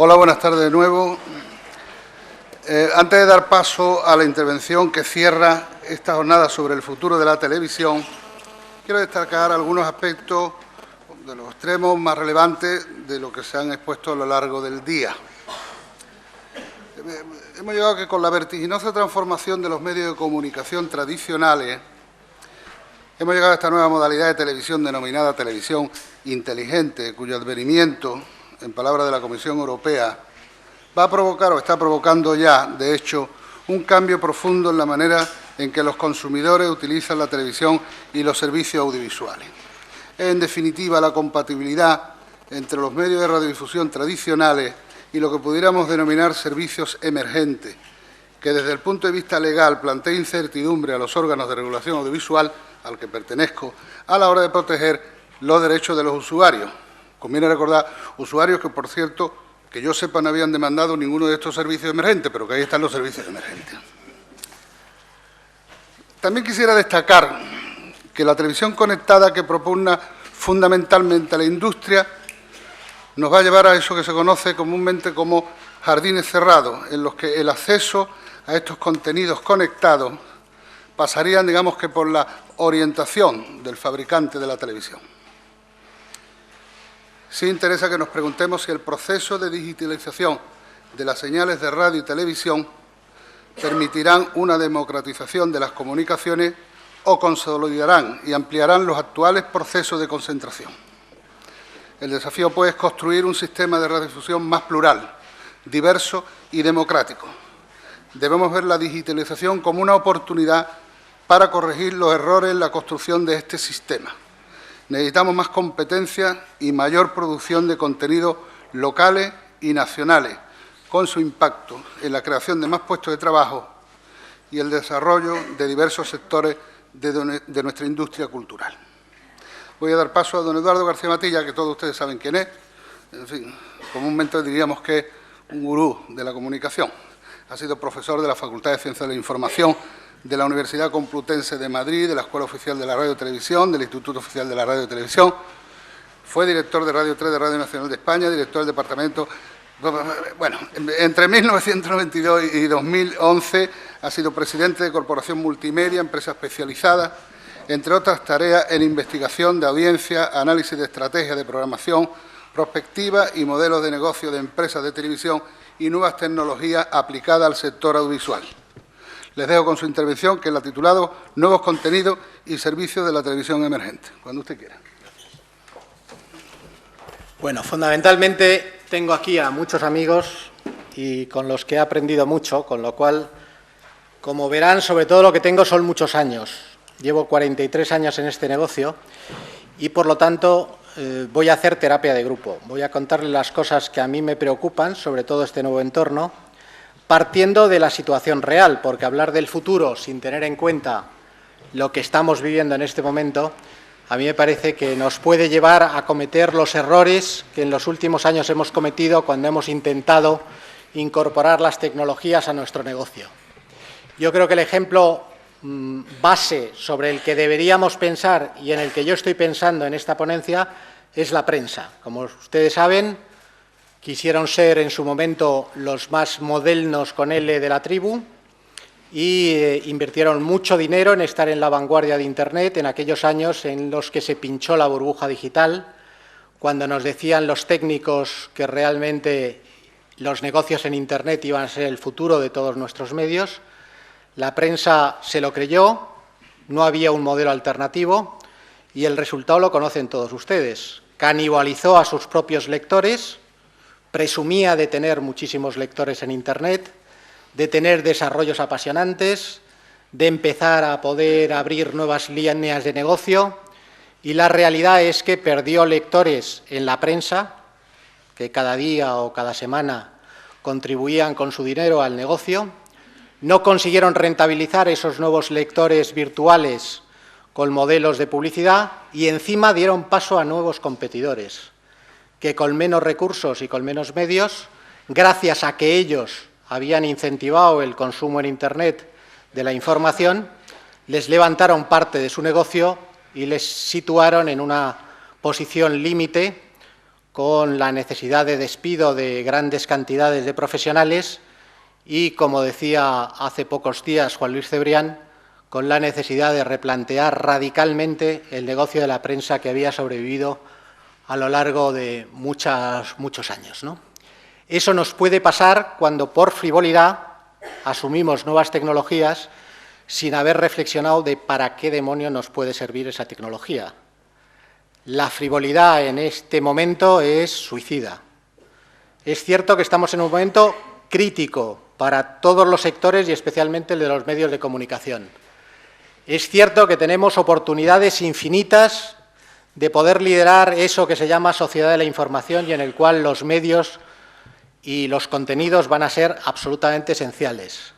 Hola, buenas tardes de nuevo. Antes de dar paso a la intervención que cierra esta jornada sobre el futuro de la televisión, quiero destacar algunos aspectos de los extremos más relevantes de lo que se han expuesto a lo largo del día. Hemos llegado a que con la vertiginosa transformación de los medios de comunicación tradicionales, hemos llegado a esta nueva modalidad de televisión denominada televisión inteligente, cuyo advenimiento, en palabras de la Comisión Europea, va a provocar o está provocando ya, de hecho, un cambio profundo en la manera en que los consumidores utilizan la televisión y los servicios audiovisuales. Es, en definitiva, la compatibilidad entre los medios de radiodifusión tradicionales y lo que pudiéramos denominar servicios emergentes, que desde el punto de vista legal plantea incertidumbre a los órganos de regulación audiovisual, al que pertenezco, a la hora de proteger los derechos de los usuarios. Conviene recordar, usuarios que, por cierto, que yo sepa, no habían demandado ninguno de estos servicios emergentes, pero que ahí están los servicios emergentes. También quisiera destacar que la televisión conectada que propugna fundamentalmente a la industria nos va a llevar a eso que se conoce comúnmente como jardines cerrados, en los que el acceso a estos contenidos conectados pasarían, digamos que, por la orientación del fabricante de la televisión. Sí interesa que nos preguntemos si el proceso de digitalización de las señales de radio y televisión permitirán una democratización de las comunicaciones o consolidarán y ampliarán los actuales procesos de concentración. El desafío, pues, es construir un sistema de radiodifusión más plural, diverso y democrático. Debemos ver la digitalización como una oportunidad para corregir los errores en la construcción de este sistema. Necesitamos más competencia y mayor producción de contenidos locales y nacionales, con su impacto en la creación de más puestos de trabajo y el desarrollo de diversos sectores de nuestra industria cultural. Voy a dar paso a don Eduardo García Matilla, que todos ustedes saben quién es. En fin, comúnmente diríamos que es un gurú de la comunicación. Ha sido profesor de la Facultad de Ciencias de la Información de la Universidad Complutense de Madrid, de la Escuela Oficial de la Radio y Televisión, del Instituto Oficial de la Radio y Televisión. Fue director de Radio 3 de Radio Nacional de España, director del departamento. Bueno, entre 1992 y 2011 ha sido presidente de Corporación Multimedia, empresa especializada, entre otras tareas en investigación de audiencia, análisis de estrategias de programación, prospectiva y modelos de negocio de empresas de televisión y nuevas tecnologías aplicadas al sector audiovisual. Les dejo con su intervención, que la ha titulado Nuevos contenidos y servicios de la televisión emergente. Cuando usted quiera. Bueno, fundamentalmente tengo aquí a muchos amigos y con los que he aprendido mucho, con lo cual, como verán, sobre todo lo que tengo son muchos años. Llevo 43 años en este negocio y, por lo tanto, voy a hacer terapia de grupo. Voy a contarles las cosas que a mí me preocupan, sobre todo este nuevo entorno, partiendo de la situación real, porque hablar del futuro sin tener en cuenta lo que estamos viviendo en este momento, a mí me parece que nos puede llevar a cometer los errores que en los últimos años hemos cometido cuando hemos intentado incorporar las tecnologías a nuestro negocio. Yo creo que el ejemplo base sobre el que deberíamos pensar y en el que yo estoy pensando en esta ponencia es la prensa. Como ustedes saben, quisieron ser en su momento los más modernos con L de la tribu y invirtieron mucho dinero en estar en la vanguardia de Internet en aquellos años en los que se pinchó la burbuja digital, cuando nos decían los técnicos que realmente los negocios en Internet iban a ser el futuro de todos nuestros medios. La prensa se lo creyó, no había un modelo alternativo y el resultado lo conocen todos ustedes. Canibalizó a sus propios lectores, presumía de tener muchísimos lectores en Internet, de tener desarrollos apasionantes, de empezar a poder abrir nuevas líneas de negocio, y la realidad es que perdió lectores en la prensa, que cada día o cada semana contribuían con su dinero al negocio. No consiguieron rentabilizar esos nuevos lectores virtuales con modelos de publicidad y encima dieron paso a nuevos competidores que con menos recursos y con menos medios, gracias a que ellos habían incentivado el consumo en Internet de la información, les levantaron parte de su negocio y les situaron en una posición límite con la necesidad de despido de grandes cantidades de profesionales y, como decía hace pocos días Juan Luis Cebrián, con la necesidad de replantear radicalmente el negocio de la prensa que había sobrevivido a lo largo de muchos años, ¿no? Eso nos puede pasar cuando, por frivolidad, asumimos nuevas tecnologías sin haber reflexionado de para qué demonio nos puede servir esa tecnología. La frivolidad en este momento es suicida. Es cierto que estamos en un momento crítico para todos los sectores y especialmente el de los medios de comunicación. Es cierto que tenemos oportunidades infinitas de poder liderar eso que se llama sociedad de la información y en el cual los medios y los contenidos van a ser absolutamente esenciales.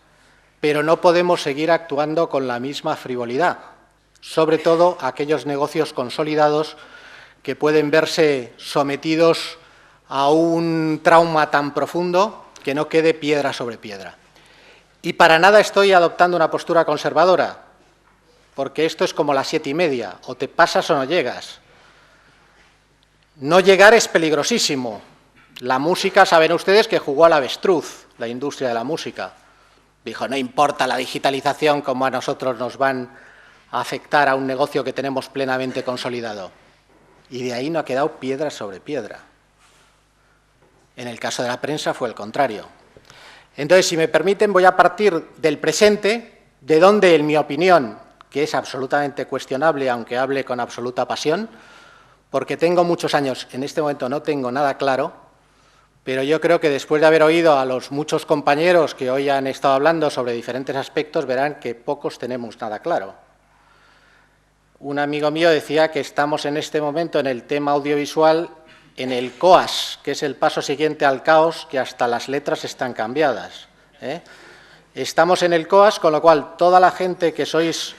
Pero no podemos seguir actuando con la misma frivolidad, sobre todo aquellos negocios consolidados que pueden verse sometidos a un trauma tan profundo que no quede piedra sobre piedra. Y para nada estoy adoptando una postura conservadora, porque esto es como las 7:30, o te pasas o no llegas. No llegar es peligrosísimo. La música, saben ustedes que jugó al avestruz, la industria de la música. Dijo, no importa la digitalización como a nosotros nos van a afectar a un negocio que tenemos plenamente consolidado. Y de ahí no ha quedado piedra sobre piedra. En el caso de la prensa fue el contrario. Entonces, si me permiten, voy a partir del presente, de donde, en mi opinión, que es absolutamente cuestionable, aunque hable con absoluta pasión, porque tengo muchos años, en este momento no tengo nada claro, pero yo creo que después de haber oído a los muchos compañeros que hoy han estado hablando sobre diferentes aspectos, verán que pocos tenemos nada claro. Un amigo mío decía que estamos en este momento en el tema audiovisual en el coas, que es el paso siguiente al caos, que hasta las letras están cambiadas, ¿eh? Estamos en el coas, con lo cual toda la gente que sois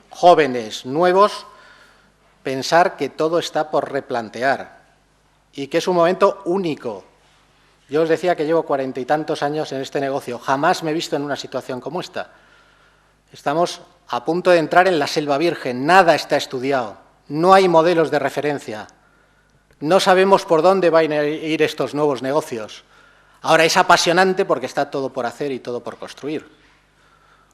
jóvenes, nuevos, pensar que todo está por replantear y que es un momento único. Yo os decía que llevo 40 y tantos años en este negocio. Jamás me he visto en una situación como esta. Estamos a punto de entrar en la selva virgen. Nada está estudiado. No hay modelos de referencia. No sabemos por dónde van a ir estos nuevos negocios. Ahora es apasionante porque está todo por hacer y todo por construir.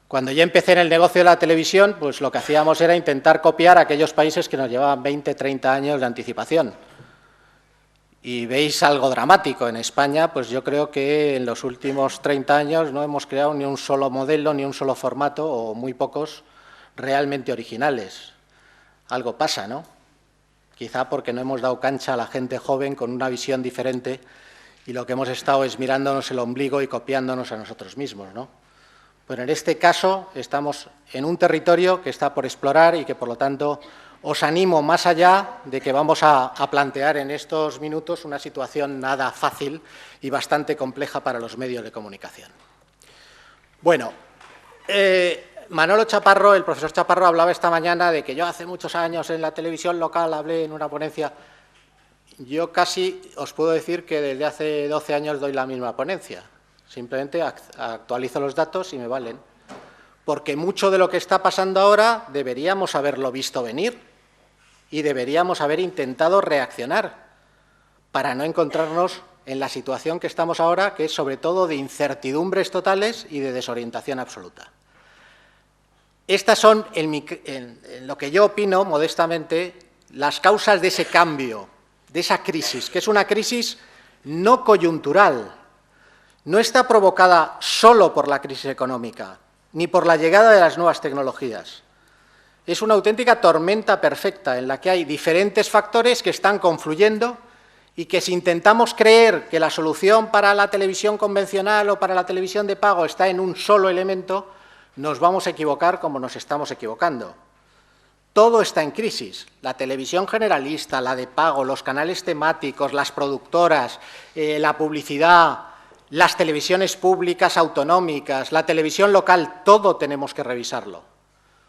Cuando yo empecé en el negocio de la televisión, pues lo que hacíamos era intentar copiar a aquellos países que nos llevaban 20, 30 años de anticipación. Y veis algo dramático. En España, pues yo creo que en los últimos 30 años no hemos creado ni un solo modelo, ni un solo formato, o muy pocos, realmente originales. Algo pasa, ¿no? Quizá porque no hemos dado cancha a la gente joven con una visión diferente y lo que hemos estado es mirándonos el ombligo y copiándonos a nosotros mismos, ¿no? Pero en este caso estamos en un territorio que está por explorar y que, por lo tanto, os animo más allá de que vamos a plantear en estos minutos una situación nada fácil y bastante compleja para los medios de comunicación. Bueno, Manolo Chaparro, el profesor Chaparro, hablaba esta mañana de que yo hace muchos años en la televisión local hablé en una ponencia. Yo casi os puedo decir que desde hace 12 años doy la misma ponencia. Simplemente actualizo los datos y me valen. Porque mucho de lo que está pasando ahora deberíamos haberlo visto venir y deberíamos haber intentado reaccionar para no encontrarnos en la situación que estamos ahora, que es sobre todo de incertidumbres totales y de desorientación absoluta. Estas son, en lo que yo opino, modestamente, las causas de ese cambio, de esa crisis, que es una crisis no coyuntural, no está provocada solo por la crisis económica, ni por la llegada de las nuevas tecnologías. Es una auténtica tormenta perfecta en la que hay diferentes factores que están confluyendo y que si intentamos creer que la solución para la televisión convencional o para la televisión de pago está en un solo elemento, nos vamos a equivocar como nos estamos equivocando. Todo está en crisis. La televisión generalista, la de pago, los canales temáticos, las productoras, la publicidad, las televisiones públicas autonómicas, la televisión local, todo tenemos que revisarlo.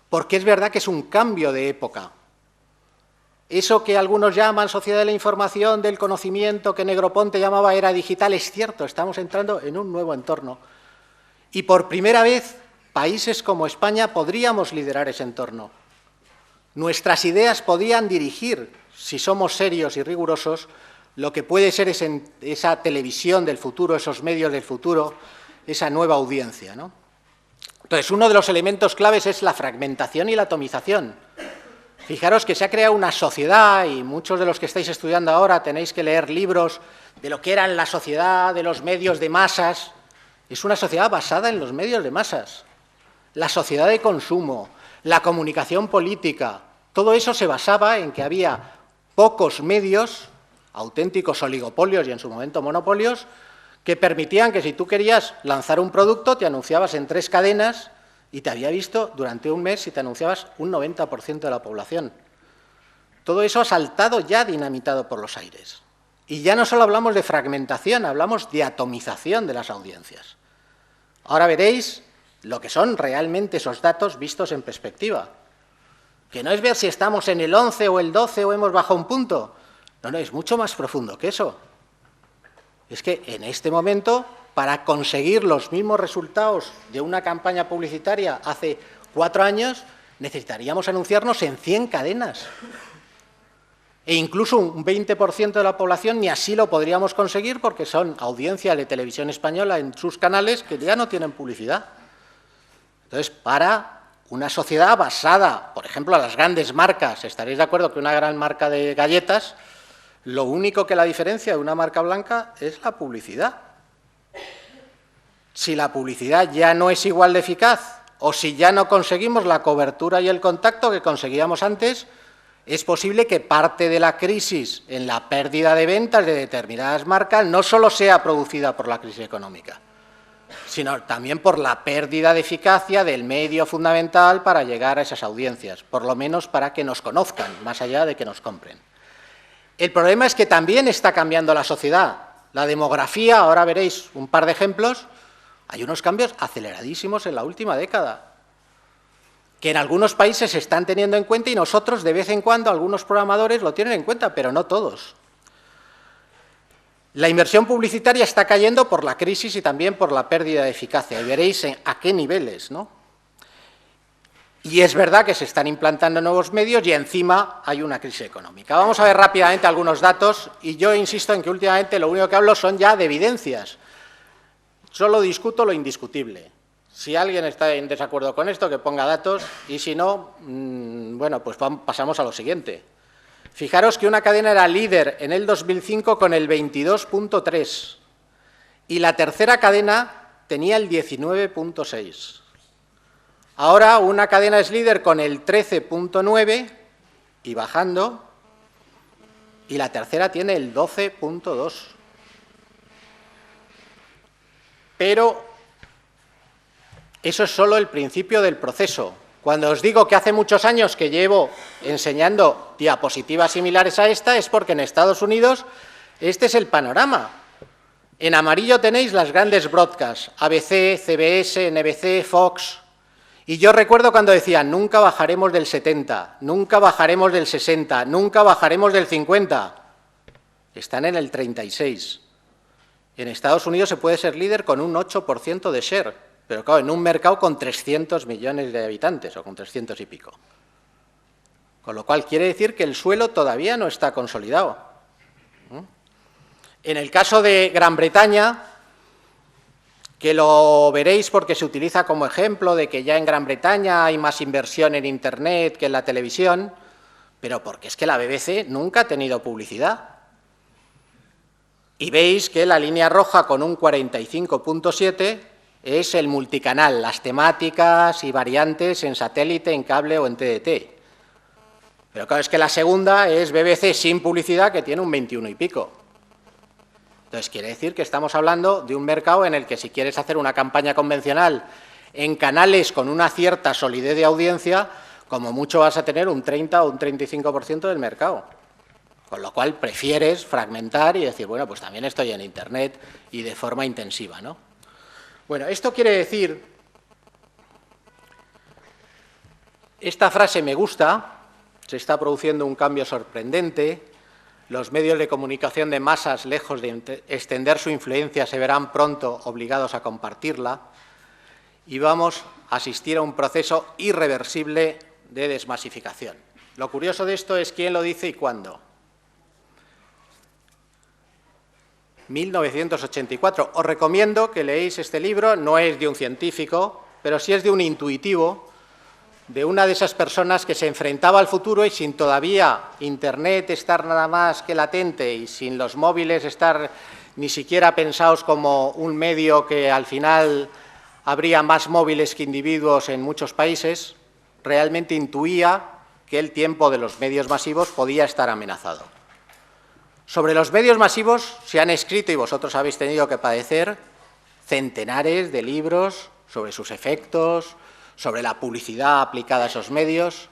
Porque es verdad que es un cambio de época. Eso que algunos llaman sociedad de la información, del conocimiento, que Negroponte llamaba era digital, es cierto, estamos entrando en un nuevo entorno. Y por primera vez, países como España podríamos liderar ese entorno. Nuestras ideas podían dirigir, si somos serios y rigurosos, lo que puede ser esa televisión del futuro, esos medios del futuro, esa nueva audiencia, ¿no? Entonces, uno de los elementos claves es la fragmentación y la atomización. Fijaros que se ha creado una sociedad, y muchos de los que estáis estudiando ahora tenéis que leer libros de lo que era la sociedad de los medios de masas. Es una sociedad basada en los medios de masas. La sociedad de consumo, la comunicación política, todo eso se basaba en que había pocos medios, auténticos oligopolios y en su momento monopolios, que permitían que si tú querías lanzar un producto te anunciabas en 3 cadenas y te había visto durante un mes y te anunciabas un 90% de la población. Todo eso ha saltado ya dinamitado por los aires. Y ya no solo hablamos de fragmentación, hablamos de atomización de las audiencias. Ahora veréis lo que son realmente esos datos vistos en perspectiva. Que no es ver si estamos en el 11 o el 12 o hemos bajado un punto. No, es mucho más profundo que eso. Es que en este momento, para conseguir los mismos resultados de una campaña publicitaria hace 4 años, necesitaríamos anunciarnos en 100 cadenas. E incluso un 20% de la población ni así lo podríamos conseguir porque son audiencias de televisión española en sus canales que ya no tienen publicidad. Entonces, para una sociedad basada, por ejemplo, a las grandes marcas, estaréis de acuerdo que una gran marca de galletas, lo único que la diferencia de una marca blanca es la publicidad. Si la publicidad ya no es igual de eficaz o si ya no conseguimos la cobertura y el contacto que conseguíamos antes, es posible que parte de la crisis en la pérdida de ventas de determinadas marcas no solo sea producida por la crisis económica, sino también por la pérdida de eficacia del medio fundamental para llegar a esas audiencias, por lo menos para que nos conozcan, más allá de que nos compren. El problema es que también está cambiando la sociedad. La demografía, ahora veréis un par de ejemplos, hay unos cambios aceleradísimos en la última década, que en algunos países se están teniendo en cuenta y nosotros, de vez en cuando, algunos programadores lo tienen en cuenta, pero no todos. La inversión publicitaria está cayendo por la crisis y también por la pérdida de eficacia, y veréis a qué niveles, ¿no? Y es verdad que se están implantando nuevos medios y encima hay una crisis económica. Vamos a ver rápidamente algunos datos y yo insisto en que últimamente lo único que hablo son ya de evidencias. Solo discuto lo indiscutible. Si alguien está en desacuerdo con esto, que ponga datos y si no, bueno, pues pasamos a lo siguiente. Fijaros que una cadena era líder en el 2005 con el 22,3 y la tercera cadena tenía el 19,6. Ahora una cadena es líder con el 13,9 y bajando, y la tercera tiene el 12,2. Pero eso es solo el principio del proceso. Cuando os digo que hace muchos años que llevo enseñando diapositivas similares a esta, es porque en Estados Unidos este es el panorama. En amarillo tenéis las grandes broadcasts, ABC, CBS, NBC, Fox. Y yo recuerdo cuando decían, nunca bajaremos del 70, nunca bajaremos del 60, nunca bajaremos del 50. Están en el 36. En Estados Unidos se puede ser líder con un 8% de share, pero claro, en un mercado con 300 millones de habitantes, o con 300 y pico. Con lo cual quiere decir que el suelo todavía no está consolidado. En el caso de Gran Bretaña, que lo veréis porque se utiliza como ejemplo de que ya en Gran Bretaña hay más inversión en Internet que en la televisión, pero porque es que la BBC nunca ha tenido publicidad. Y veis que la línea roja con un 45,7 es el multicanal, las temáticas y variantes en satélite, en cable o en TDT. Pero claro, es que la segunda es BBC sin publicidad, que tiene un 21 y pico. Entonces, quiere decir que estamos hablando de un mercado en el que si quieres hacer una campaña convencional en canales con una cierta solidez de audiencia, como mucho vas a tener un 30 o un 35% del mercado. Con lo cual prefieres fragmentar y decir, bueno, pues también estoy en Internet y de forma intensiva, ¿no? Bueno, esto quiere decir, esta frase me gusta, se está produciendo un cambio sorprendente, los medios de comunicación de masas, lejos de extender su influencia, se verán pronto obligados a compartirla y vamos a asistir a un proceso irreversible de desmasificación. Lo curioso de esto es quién lo dice y cuándo. 1984. Os recomiendo que leáis este libro, no es de un científico, pero sí es de un intuitivo, de una de esas personas que se enfrentaba al futuro y sin todavía Internet estar nada más que latente y sin los móviles estar ni siquiera pensados como un medio que al final habría más móviles que individuos en muchos países, realmente intuía que el tiempo de los medios masivos podía estar amenazado. Sobre los medios masivos se han escrito, y vosotros habéis tenido que padecer, centenares de libros sobre sus efectos, sobre la publicidad aplicada a esos medios.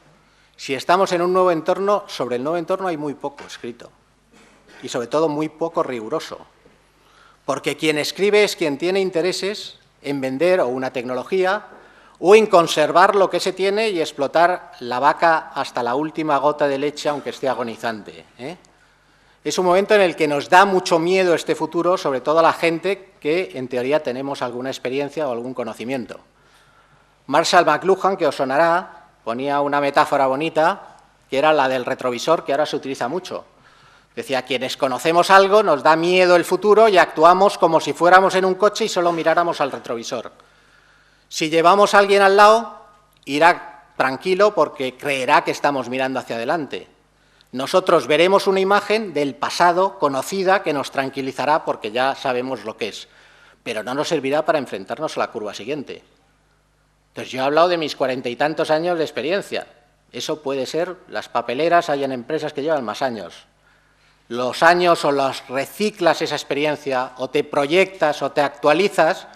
Si estamos en un nuevo entorno, sobre el nuevo entorno hay muy poco escrito y, sobre todo, muy poco riguroso, porque quien escribe es quien tiene intereses en vender o una tecnología o en conservar lo que se tiene y explotar la vaca hasta la última gota de leche, aunque esté agonizante, ¿eh? Es un momento en el que nos da mucho miedo este futuro, sobre todo a la gente que, en teoría, tenemos alguna experiencia o algún conocimiento. Marshall McLuhan, que os sonará, ponía una metáfora bonita, que era la del retrovisor, que ahora se utiliza mucho. Decía, quienes conocemos algo, nos da miedo el futuro y actuamos como si fuéramos en un coche y solo miráramos al retrovisor. Si llevamos a alguien al lado, irá tranquilo porque creerá que estamos mirando hacia adelante. Nosotros veremos una imagen del pasado conocida que nos tranquilizará porque ya sabemos lo que es, pero no nos servirá para enfrentarnos a la curva siguiente. Entonces, yo he hablado de mis 40 y tantos años de experiencia. Eso puede ser las papeleras, hay en empresas que llevan más años. Los años o los reciclas esa experiencia, o te proyectas o te actualizas,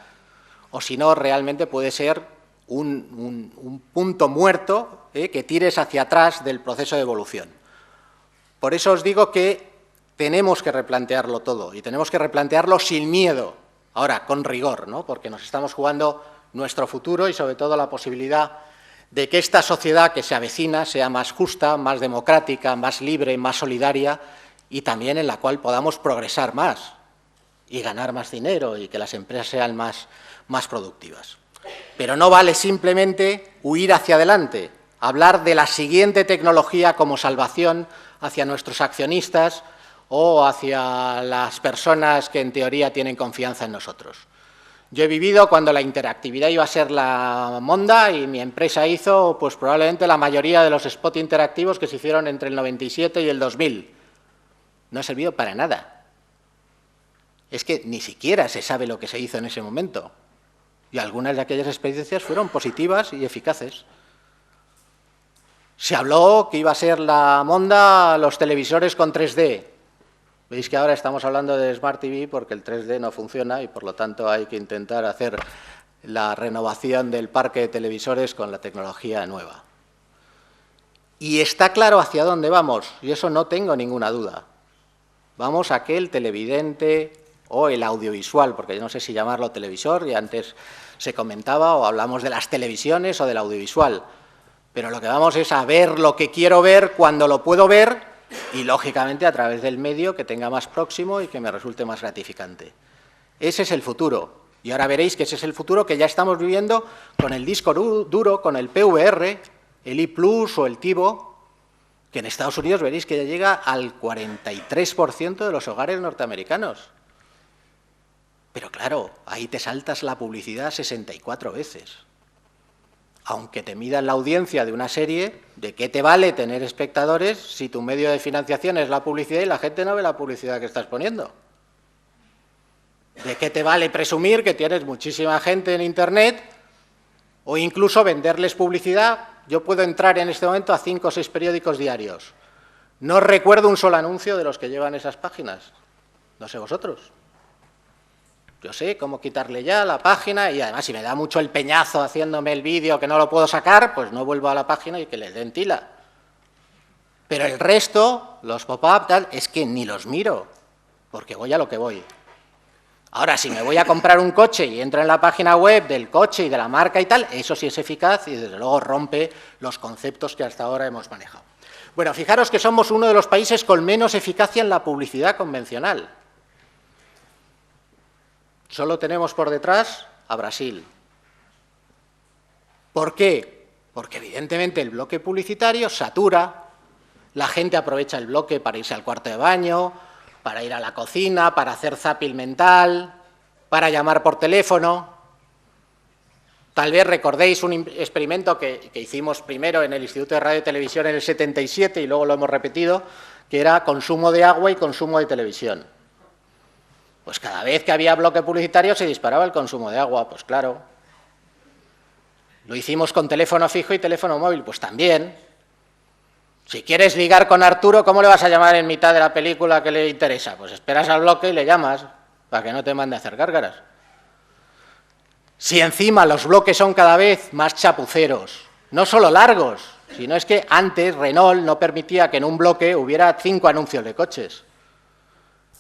o si no, realmente puede ser un punto muerto que tires hacia atrás del proceso de evolución. Por eso os digo que tenemos que replantearlo todo y tenemos que replantearlo sin miedo, ahora con rigor, ¿no? Porque nos estamos jugando nuestro futuro y sobre todo la posibilidad de que esta sociedad que se avecina sea más justa, más democrática, más libre, más solidaria y también en la cual podamos progresar más y ganar más dinero y que las empresas sean más productivas. Pero no vale simplemente huir hacia adelante, hablar de la siguiente tecnología como salvación hacia nuestros accionistas o hacia las personas que en teoría tienen confianza en nosotros. Yo he vivido cuando la interactividad iba a ser la monda y mi empresa hizo pues probablemente la mayoría de los spots interactivos que se hicieron entre el 97 y el 2000. No ha servido para nada. Es que ni siquiera se sabe lo que se hizo en ese momento. Y algunas de aquellas experiencias fueron positivas y eficaces. Se habló que iba a ser la monda los televisores con 3D. Veis que ahora estamos hablando de Smart TV porque el 3D no funciona y, por lo tanto, hay que intentar hacer la renovación del parque de televisores con la tecnología nueva. Y está claro hacia dónde vamos, y eso no tengo ninguna duda. Vamos a que el televidente o el audiovisual, porque yo no sé si llamarlo televisor, y antes se comentaba o hablamos de las televisiones o del audiovisual, pero lo que vamos es a ver lo que quiero ver cuando lo puedo ver y, lógicamente, a través del medio que tenga más próximo y que me resulte más gratificante. Ese es el futuro. Y ahora veréis que ese es el futuro que ya estamos viviendo con el disco duro, con el PVR, el I+ o el TiVo, que en Estados Unidos veréis que ya llega al 43% de los hogares norteamericanos. Pero claro, ahí te saltas la publicidad 64 veces. Aunque te midan la audiencia de una serie, ¿de qué te vale tener espectadores si tu medio de financiación es la publicidad y la gente no ve la publicidad que estás poniendo? ¿De qué te vale presumir que tienes muchísima gente en Internet o incluso venderles publicidad? Yo puedo entrar en este momento a 5 o 6 periódicos diarios. No recuerdo un solo anuncio de los que llevan esas páginas. No sé vosotros. Yo sé cómo quitarle ya la página y, además, si me da mucho el peñazo haciéndome el vídeo que no lo puedo sacar, pues no vuelvo a la página y que le den tila. Pero el resto, los pop-up, tal, es que ni los miro, porque voy a lo que voy. Ahora, si me voy a comprar un coche y entro en la página web del coche y de la marca y tal, eso sí es eficaz y, desde luego, rompe los conceptos que hasta ahora hemos manejado. Bueno, fijaros que somos uno de los países con menos eficacia en la publicidad convencional. Solo tenemos por detrás a Brasil. ¿Por qué? Porque, evidentemente, el bloque publicitario satura, la gente aprovecha el bloque para irse al cuarto de baño, para ir a la cocina, para hacer zapping mental, para llamar por teléfono. Tal vez recordéis un experimento que hicimos primero en el Instituto de Radio y Televisión en el 77 y luego lo hemos repetido, que era consumo de agua y consumo de televisión. Pues cada vez que había bloque publicitario se disparaba el consumo de agua, pues claro. Lo hicimos con teléfono fijo y teléfono móvil, pues también. Si quieres ligar con Arturo, ¿cómo le vas a llamar en mitad de la película que le interesa? Pues esperas al bloque y le llamas, para que no te mande a hacer gárgaras. Si encima los bloques son cada vez más chapuceros, no solo largos, sino es que antes Renault no permitía que en un bloque hubiera 5 anuncios de coches.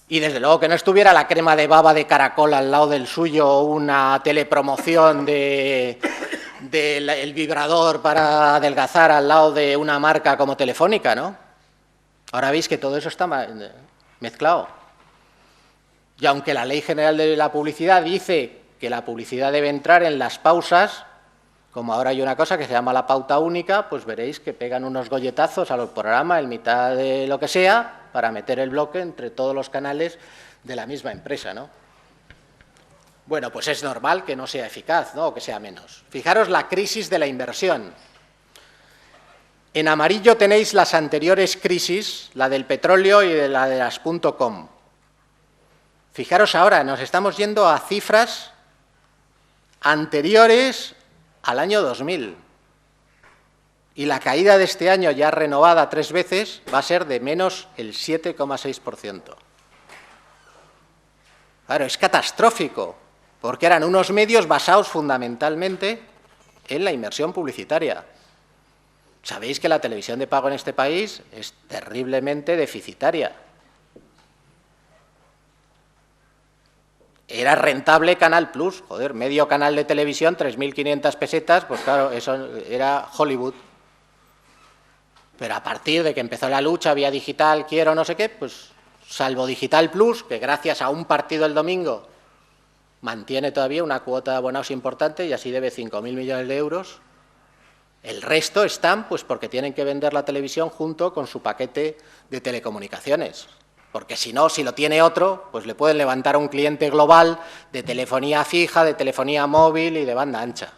Y desde luego que no estuviera la crema de baba de Caracol al lado del suyo o una telepromoción del vibrador para adelgazar al lado de una marca como Telefónica, ¿no? Ahora veis que todo eso está mezclado. Y aunque la Ley General de la Publicidad dice que la publicidad debe entrar en las pausas, como ahora hay una cosa que se llama la pauta única, pues veréis que pegan unos golletazos a los programas en mitad de lo que sea para meter el bloque entre todos los canales de la misma empresa, ¿no? Bueno, pues es normal que no sea eficaz, ¿no? O que sea menos. Fijaros la crisis de la inversión. En amarillo tenéis las anteriores crisis, la del petróleo y la de las .com. Fijaros ahora, nos estamos yendo a cifras anteriores al año 2000. Y la caída de este año, ya renovada 3 veces, va a ser de menos el 7,6%. Claro, es catastrófico, porque eran unos medios basados fundamentalmente en la inversión publicitaria. Sabéis que la televisión de pago en este país es terriblemente deficitaria. Era rentable Canal Plus, joder, medio canal de televisión, 3.500 pesetas, pues claro, eso era Hollywood. Pero a partir de que empezó la lucha, vía digital, quiero no sé qué, pues salvo Digital Plus, que gracias a un partido el domingo mantiene todavía una cuota de abonados importante y así debe 5.000 millones de euros, el resto están pues porque tienen que vender la televisión junto con su paquete de telecomunicaciones. Porque si no, si lo tiene otro, pues le pueden levantar a un cliente global de telefonía fija, de telefonía móvil y de banda ancha.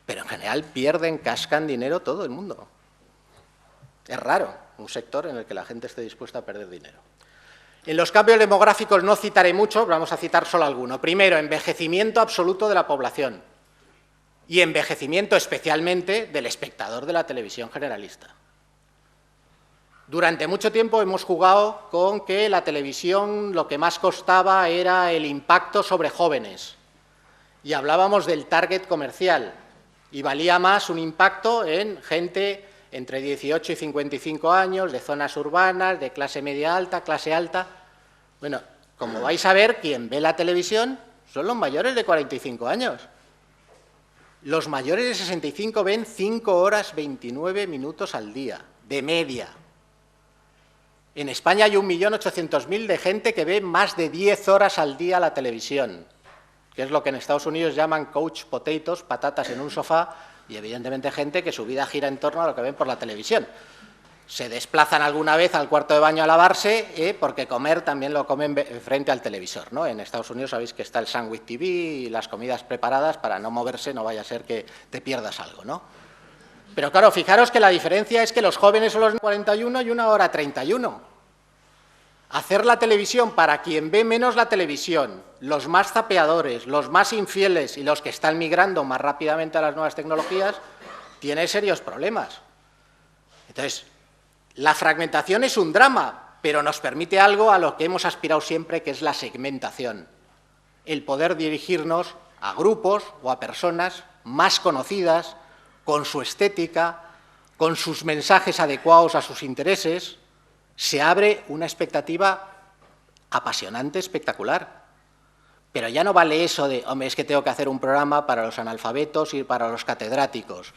Pero en general pierden, cascan dinero todo el mundo. Es raro un sector en el que la gente esté dispuesta a perder dinero. En los cambios demográficos no citaré mucho, vamos a citar solo alguno. Primero, envejecimiento absoluto de la población y envejecimiento especialmente del espectador de la televisión generalista. Durante mucho tiempo hemos jugado con que la televisión lo que más costaba era el impacto sobre jóvenes y hablábamos del target comercial y valía más un impacto en gente entre 18 y 55 años, de zonas urbanas, de clase media alta, clase alta. Bueno, como vais a ver, quien ve la televisión son los mayores de 45 años. Los mayores de 65 ven 5 horas 29 minutos al día, de media. En España hay 1.800.000 de gente que ve más de 10 horas al día la televisión, que es lo que en Estados Unidos llaman couch potatoes, patatas en un sofá, y evidentemente gente que su vida gira en torno a lo que ven por la televisión. Se desplazan alguna vez al cuarto de baño a lavarse, porque comer también lo comen frente al televisor, ¿no? En Estados Unidos sabéis que está el Sandwich TV y las comidas preparadas para no moverse, no vaya a ser que te pierdas algo, ¿no? Pero claro, fijaros que la diferencia es que los jóvenes son los 41 y 1 hora 31. Hacer la televisión para quien ve menos la televisión, los más zapeadores, los más infieles y los que están migrando más rápidamente a las nuevas tecnologías, tiene serios problemas. Entonces, la fragmentación es un drama, pero nos permite algo a lo que hemos aspirado siempre, que es la segmentación. El poder dirigirnos a grupos o a personas más conocidas, con su estética, con sus mensajes adecuados a sus intereses. Se abre una expectativa apasionante, espectacular. Pero ya no vale eso de, hombre, es que tengo que hacer un programa para los analfabetos y para los catedráticos,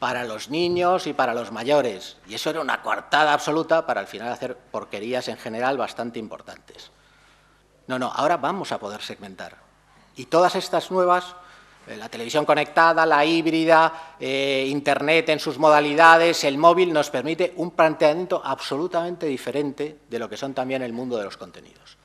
para los niños y para los mayores. Y eso era una coartada absoluta para al final hacer porquerías en general bastante importantes. No, ahora vamos a poder segmentar. Y todas estas nuevas La televisión conectada, la híbrida, Internet en sus modalidades, el móvil, nos permite un planteamiento absolutamente diferente de lo que son también el mundo de los contenidos.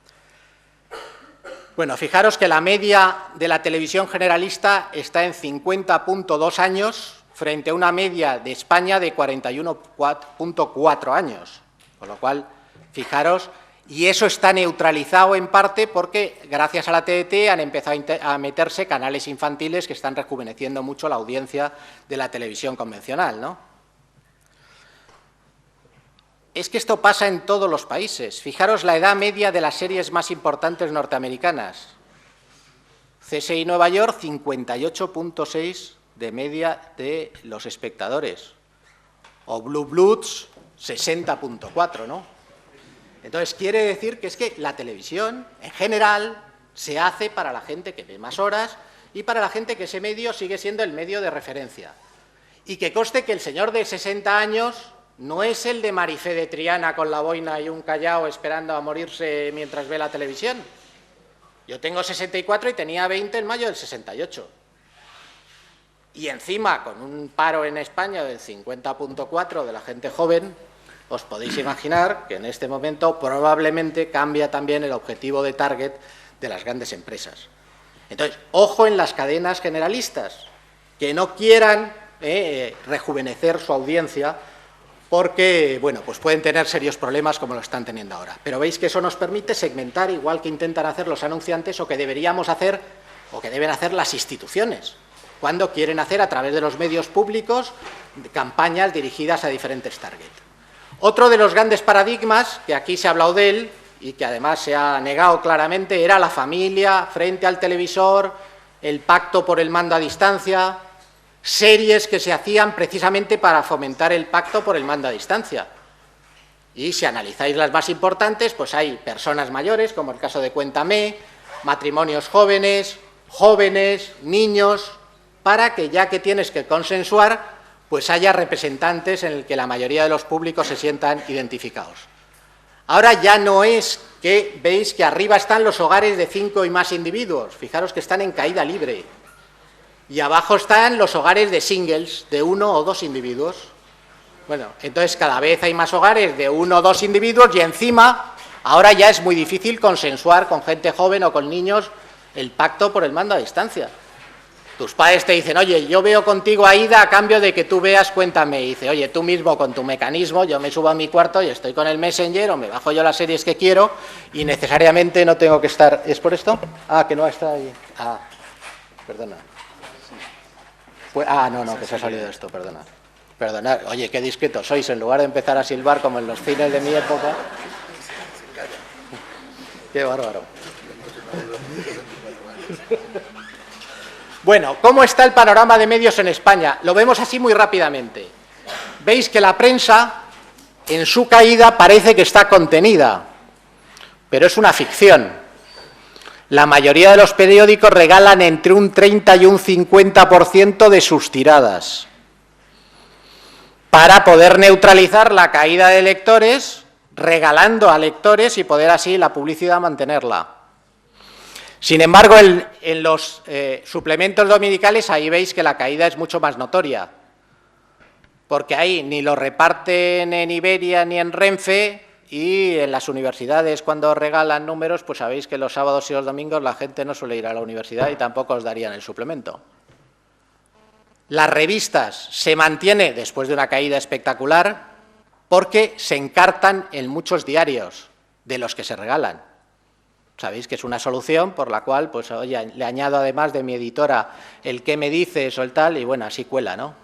Bueno, fijaros que la media de la televisión generalista está en 50,2 años frente a una media de España de 41,4 años. Con lo cual, fijaros, y eso está neutralizado en parte porque gracias a la TDT han empezado a meterse canales infantiles que están rejuveneciendo mucho la audiencia de la televisión convencional, ¿no? Es que esto pasa en todos los países. Fijaros la edad media de las series más importantes norteamericanas. CSI Nueva York, 58,6 de media de los espectadores. O Blue Bloods, 60,4, ¿no? Entonces, quiere decir que es que la televisión, en general, se hace para la gente que ve más horas y para la gente que ese medio sigue siendo el medio de referencia. Y que conste que el señor de 60 años no es el de Marifé de Triana con la boina y un callao esperando a morirse mientras ve la televisión. Yo tengo 64 y tenía 20 en mayo del 68. Y encima, con un paro en España del 50,4 de la gente joven, os podéis imaginar que en este momento probablemente cambia también el objetivo de target de las grandes empresas. Entonces, ojo en las cadenas generalistas, que no quieran rejuvenecer su audiencia porque, bueno, pues pueden tener serios problemas como lo están teniendo ahora. Pero veis que eso nos permite segmentar, igual que intentan hacer los anunciantes o que deberíamos hacer o que deben hacer las instituciones, cuando quieren hacer a través de los medios públicos campañas dirigidas a diferentes targets. Otro de los grandes paradigmas, que aquí se ha hablado de él y que además se ha negado claramente, era la familia frente al televisor, el pacto por el mando a distancia, series que se hacían precisamente para fomentar el pacto por el mando a distancia. Y si analizáis las más importantes, pues hay personas mayores, como el caso de Cuéntame, matrimonios jóvenes, niños, para que ya que tienes que consensuar, pues haya representantes en el que la mayoría de los públicos se sientan identificados. Ahora ya no es que veis que arriba están los hogares de 5 y más individuos, fijaros que están en caída libre, y abajo están los hogares de singles, de 1 o 2 individuos. Bueno, entonces cada vez hay más hogares de 1 o 2 individuos y encima ahora ya es muy difícil consensuar con gente joven o con niños el pacto por el mando a distancia. Tus padres te dicen, oye, yo veo contigo a Ida a cambio de que tú veas Cuéntame. Y dice, oye, tú mismo con tu mecanismo, yo me subo a mi cuarto y estoy con el Messenger o me bajo yo las series que quiero y necesariamente no tengo que estar... ¿Es por esto? Ah, que no está ahí. Ah, perdona. Pues, no, que se ha salido esto, perdona. Perdonad, oye, qué discretos sois, en lugar de empezar a silbar como en los cines de mi época. Qué bárbaro. Bueno, ¿cómo está el panorama de medios en España? Lo vemos así muy rápidamente. Veis que la prensa, en su caída, parece que está contenida, pero es una ficción. La mayoría de los periódicos regalan entre un 30 y un 50% de sus tiradas para poder neutralizar la caída de lectores, regalando a lectores y poder así la publicidad mantenerla. Sin embargo, en los suplementos dominicales, ahí veis que la caída es mucho más notoria, porque ahí ni lo reparten en Iberia ni en Renfe, y en las universidades cuando regalan números, pues sabéis que los sábados y los domingos la gente no suele ir a la universidad y tampoco os darían el suplemento. Las revistas se mantienen después de una caída espectacular porque se encartan en muchos diarios de los que se regalan. Sabéis que es una solución por la cual, pues oye, le añado además de mi editora el qué me dices o el tal, y bueno, así cuela, ¿no?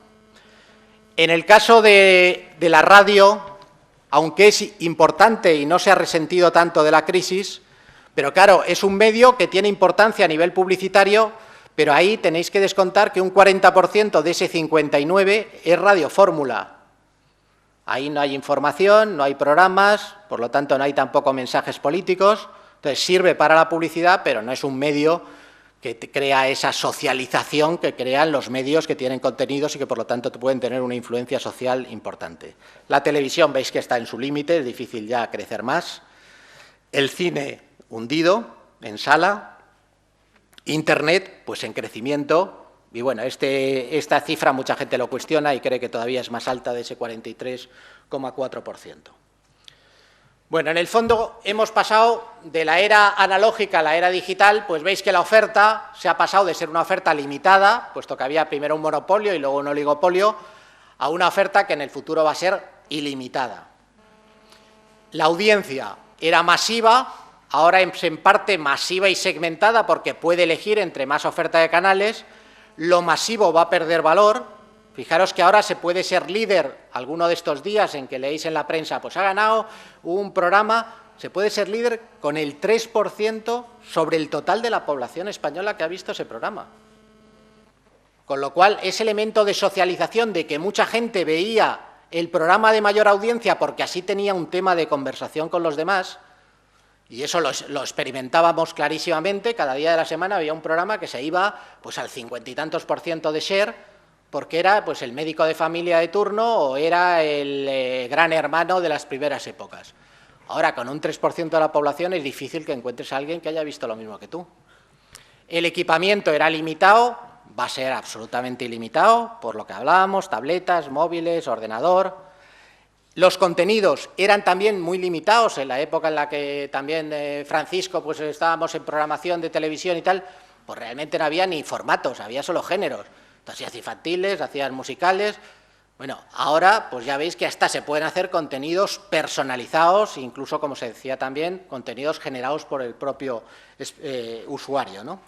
En el caso de la radio, aunque es importante y no se ha resentido tanto de la crisis, pero claro, es un medio que tiene importancia a nivel publicitario, pero ahí tenéis que descontar que un 40% de ese 59% es radiofórmula. Ahí no hay información, no hay programas, por lo tanto no hay tampoco mensajes políticos. Entonces sirve para la publicidad, pero no es un medio que te crea esa socialización que crean los medios que tienen contenidos y que por lo tanto pueden tener una influencia social importante. La televisión veis que está en su límite, es difícil ya crecer más. El cine hundido en sala. Internet pues en crecimiento, Y bueno, esta cifra mucha gente lo cuestiona y cree que todavía es más alta de ese 43,4%. Bueno, en el fondo hemos pasado de la era analógica a la era digital, pues veis que la oferta se ha pasado de ser una oferta limitada, puesto que había primero un monopolio y luego un oligopolio, a una oferta que en el futuro va a ser ilimitada. La audiencia era masiva, ahora es en parte masiva y segmentada porque puede elegir entre más oferta de canales. Lo masivo va a perder valor. Fijaros que ahora se puede ser líder, alguno de estos días en que leéis en la prensa, pues ha ganado un programa, se puede ser líder con el 3% sobre el total de la población española que ha visto ese programa. Con lo cual, ese elemento de socialización de que mucha gente veía el programa de mayor audiencia porque así tenía un tema de conversación con los demás, y eso lo experimentábamos clarísimamente, cada día de la semana había un programa que se iba pues al 50 y tantos % de share, porque era pues el médico de familia de turno o era el gran hermano de las primeras épocas. Ahora, con un 3% de la población es difícil que encuentres a alguien que haya visto lo mismo que tú. El equipamiento era limitado, va a ser absolutamente ilimitado, por lo que hablábamos, tabletas, móviles, ordenador. Los contenidos eran también muy limitados, en la época en la que también Francisco, pues estábamos en programación de televisión y tal, pues realmente no había ni formatos, había solo géneros. Hacías infantiles, hacías musicales. Bueno, ahora pues ya veis que hasta se pueden hacer contenidos personalizados, incluso, como se decía también, contenidos generados por el propio usuario, ¿no?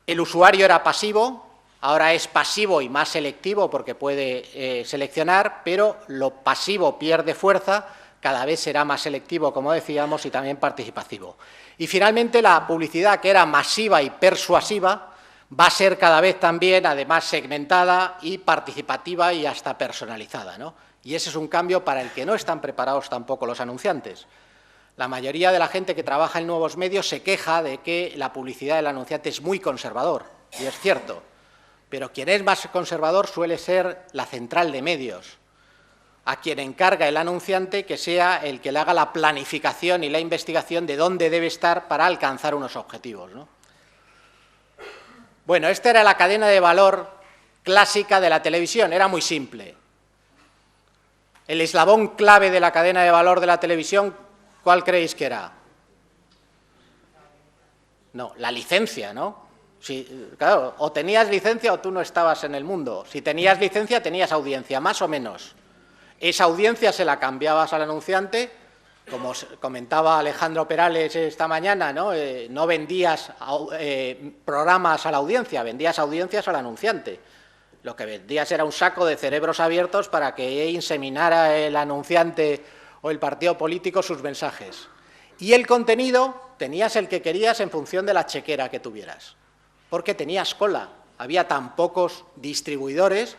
El usuario era pasivo, ahora es pasivo y más selectivo porque puede seleccionar, pero lo pasivo pierde fuerza, cada vez será más selectivo, como decíamos, y también participativo. Y finalmente la publicidad, que era masiva y persuasiva, va a ser cada vez también, además, segmentada y participativa y hasta personalizada, ¿no? Y ese es un cambio para el que no están preparados tampoco los anunciantes. La mayoría de la gente que trabaja en nuevos medios se queja de que la publicidad del anunciante es muy conservador, y es cierto, pero quien es más conservador suele ser la central de medios, a quien encarga el anunciante que sea el que le haga la planificación y la investigación de dónde debe estar para alcanzar unos objetivos, ¿no? Bueno, esta era la cadena de valor clásica de la televisión, era muy simple. El eslabón clave de la cadena de valor de la televisión, ¿cuál creéis que era? No, la licencia, ¿no? Sí, claro, o tenías licencia o tú no estabas en el mundo. Si tenías licencia, tenías audiencia, más o menos. Esa audiencia se la cambiabas al anunciante. Como comentaba Alejandro Perales esta mañana, ¿no? No vendías programas a la audiencia, vendías audiencias al anunciante. Lo que vendías era un saco de cerebros abiertos para que inseminara el anunciante o el partido político sus mensajes. Y el contenido tenías el que querías en función de la chequera que tuvieras, porque tenías cola. Había tan pocos distribuidores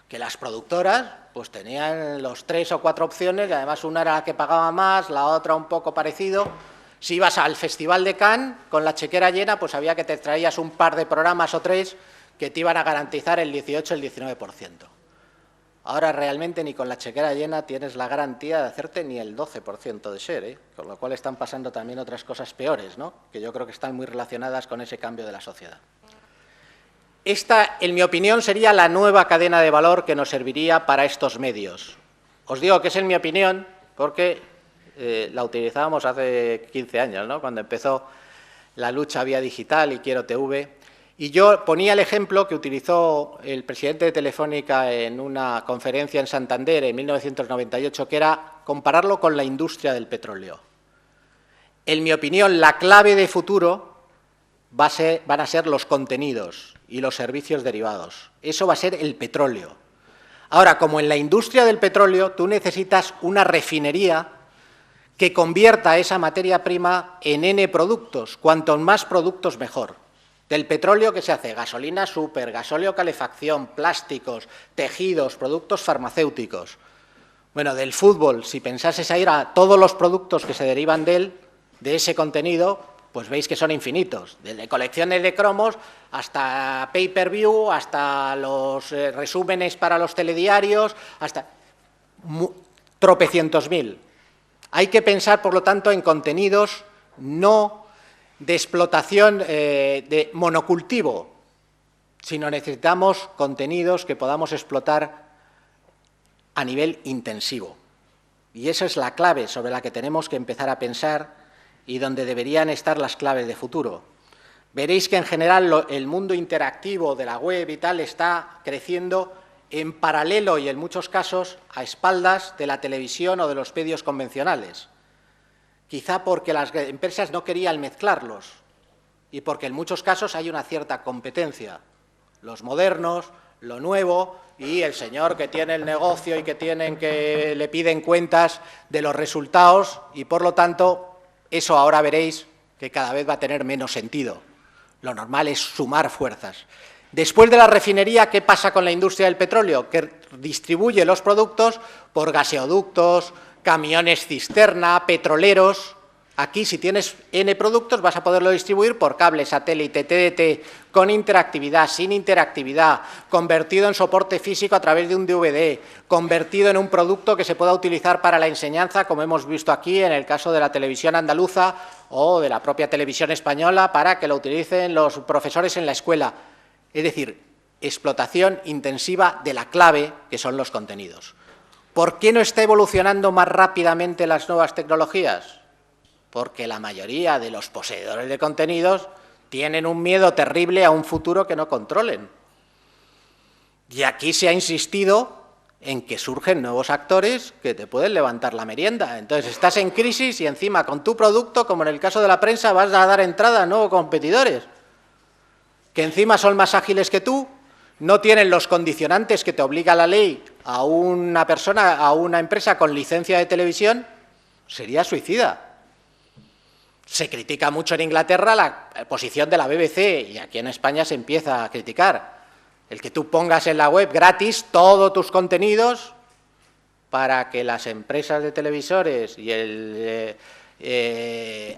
que las productoras pues tenían los 3 o 4 opciones, y además una era la que pagaba más, la otra un poco parecido. Si ibas al Festival de Cannes con la chequera llena, pues había que te traías un par de programas o 3 que te iban a garantizar el 18 o el 19%. Ahora realmente ni con la chequera llena tienes la garantía de hacerte ni el 12% de share, ¿eh? Con lo cual están pasando también otras cosas peores, ¿no? Que yo creo que están muy relacionadas con ese cambio de la sociedad. Esta, en mi opinión, sería la nueva cadena de valor que nos serviría para estos medios. Os digo que es en mi opinión porque la utilizábamos hace 15 años, ¿no? Cuando empezó la lucha vía digital y Quiero TV. Y yo ponía el ejemplo que utilizó el presidente de Telefónica en una conferencia en Santander en 1998, que era compararlo con la industria del petróleo. En mi opinión, la clave de futuro van a ser los contenidos y los servicios derivados. Eso va a ser el petróleo. Ahora, como en la industria del petróleo, tú necesitas una refinería que convierta esa materia prima en N productos. Cuantos más productos, mejor. Del petróleo, ¿qué se hace? Gasolina súper, gasóleo calefacción, plásticos, tejidos, productos farmacéuticos. Bueno, del fútbol, si pensases a ir a todos los productos que se derivan de él, de ese contenido, pues veis que son infinitos, desde colecciones de cromos hasta pay-per-view, hasta los resúmenes para los telediarios, hasta tropecientos mil. Hay que pensar, por lo tanto, en contenidos no de explotación de monocultivo, sino necesitamos contenidos que podamos explotar a nivel intensivo. Y esa es la clave sobre la que tenemos que empezar a pensar y donde deberían estar las claves de futuro. Veréis que en general el mundo interactivo de la web y tal está creciendo en paralelo y en muchos casos a espaldas de la televisión o de los medios convencionales. Quizá porque las empresas no querían mezclarlos y porque en muchos casos hay una cierta competencia. Los modernos, lo nuevo y el señor que tiene el negocio y que le piden cuentas de los resultados y, por lo tanto, eso ahora veréis que cada vez va a tener menos sentido. Lo normal es sumar fuerzas. Después de la refinería, ¿qué pasa con la industria del petróleo? Que distribuye los productos por gaseoductos, camiones cisterna, petroleros. Aquí, si tienes N productos, vas a poderlo distribuir por cable, satélite, TDT, con interactividad, sin interactividad, convertido en soporte físico a través de un DVD, convertido en un producto que se pueda utilizar para la enseñanza, como hemos visto aquí en el caso de la televisión andaluza o de la propia televisión española, para que lo utilicen los profesores en la escuela. Es decir, explotación intensiva de la clave, que son los contenidos. ¿Por qué no está evolucionando más rápidamente las nuevas tecnologías? Porque la mayoría de los poseedores de contenidos tienen un miedo terrible a un futuro que no controlen. Y aquí se ha insistido en que surgen nuevos actores que te pueden levantar la merienda. Entonces, estás en crisis y encima con tu producto, como en el caso de la prensa, vas a dar entrada a nuevos competidores, que encima son más ágiles que tú, no tienen los condicionantes que te obliga la ley a una persona, a una empresa con licencia de televisión. Sería suicida. Se critica mucho en Inglaterra la posición de la BBC y aquí en España se empieza a criticar. El que tú pongas en la web gratis todos tus contenidos para que las empresas de televisores y el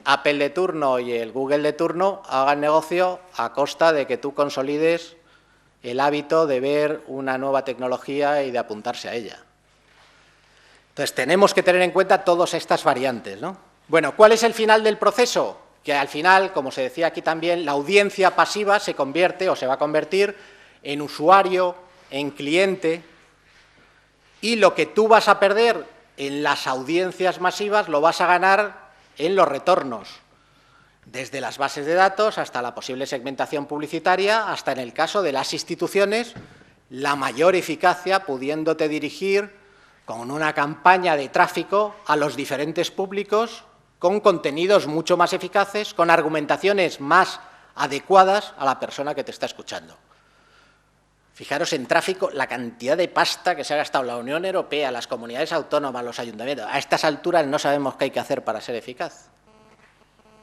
Apple de turno y el Google de turno hagan negocio a costa de que tú consolides el hábito de ver una nueva tecnología y de apuntarse a ella. Entonces, tenemos que tener en cuenta todas estas variantes, ¿no? Bueno, ¿cuál es el final del proceso? Que al final, como se decía aquí también, la audiencia pasiva se convierte o se va a convertir en usuario, en cliente, y lo que tú vas a perder en las audiencias masivas lo vas a ganar en los retornos, desde las bases de datos hasta la posible segmentación publicitaria, hasta en el caso de las instituciones, la mayor eficacia pudiéndote dirigir con una campaña de tráfico a los diferentes públicos, con contenidos mucho más eficaces, con argumentaciones más adecuadas a la persona que te está escuchando. Fijaros en tráfico la cantidad de pasta que se ha gastado la Unión Europea, las comunidades autónomas, los ayuntamientos. A estas alturas no sabemos qué hay que hacer para ser eficaz.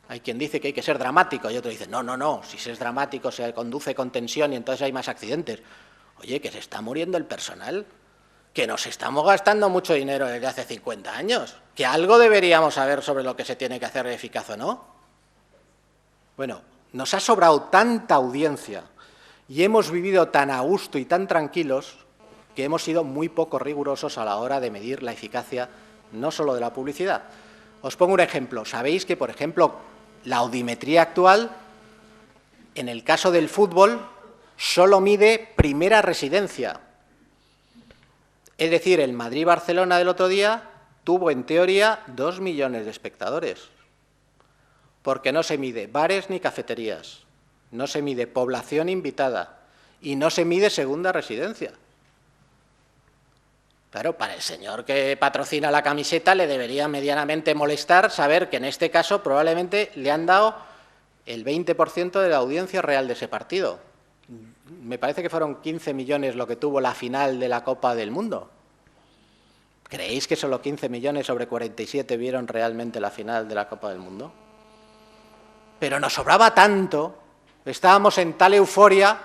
Hay quien dice que hay que ser dramático y otro dice, no, si se es dramático se conduce con tensión y entonces hay más accidentes. Oye, que se está muriendo el personal, que nos estamos gastando mucho dinero desde hace 50 años, que algo deberíamos saber sobre lo que se tiene que hacer eficaz o no. Bueno, nos ha sobrado tanta audiencia y hemos vivido tan a gusto y tan tranquilos que hemos sido muy poco rigurosos a la hora de medir la eficacia no solo de la publicidad. Os pongo un ejemplo. Sabéis que, por ejemplo, la audiometría actual, en el caso del fútbol, solo mide primera residencia. Es decir, el Madrid-Barcelona del otro día tuvo, en teoría, 2 millones de espectadores, porque no se mide bares ni cafeterías, no se mide población invitada y no se mide segunda residencia. Claro, para el señor que patrocina la camiseta le debería medianamente molestar saber que en este caso probablemente le han dado el 20% de la audiencia real de ese partido. Me parece que fueron 15 millones lo que tuvo la final de la Copa del Mundo. ¿Creéis que solo 15 millones sobre 47 vieron realmente la final de la Copa del Mundo? Pero nos sobraba tanto, estábamos en tal euforia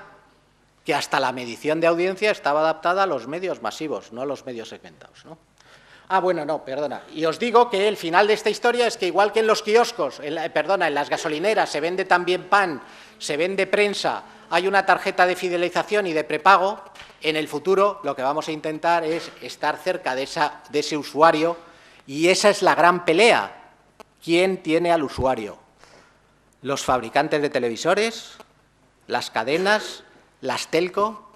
que hasta la medición de audiencia estaba adaptada a los medios masivos, no a los medios segmentados, ¿no? Perdona. Y os digo que el final de esta historia es que igual que en los kioscos, en las gasolineras se vende también pan, se vende prensa, hay una tarjeta de fidelización y de prepago, en el futuro lo que vamos a intentar es estar cerca de ese usuario y esa es la gran pelea. ¿Quién tiene al usuario? ¿Los fabricantes de televisores? ¿Las cadenas? las telco,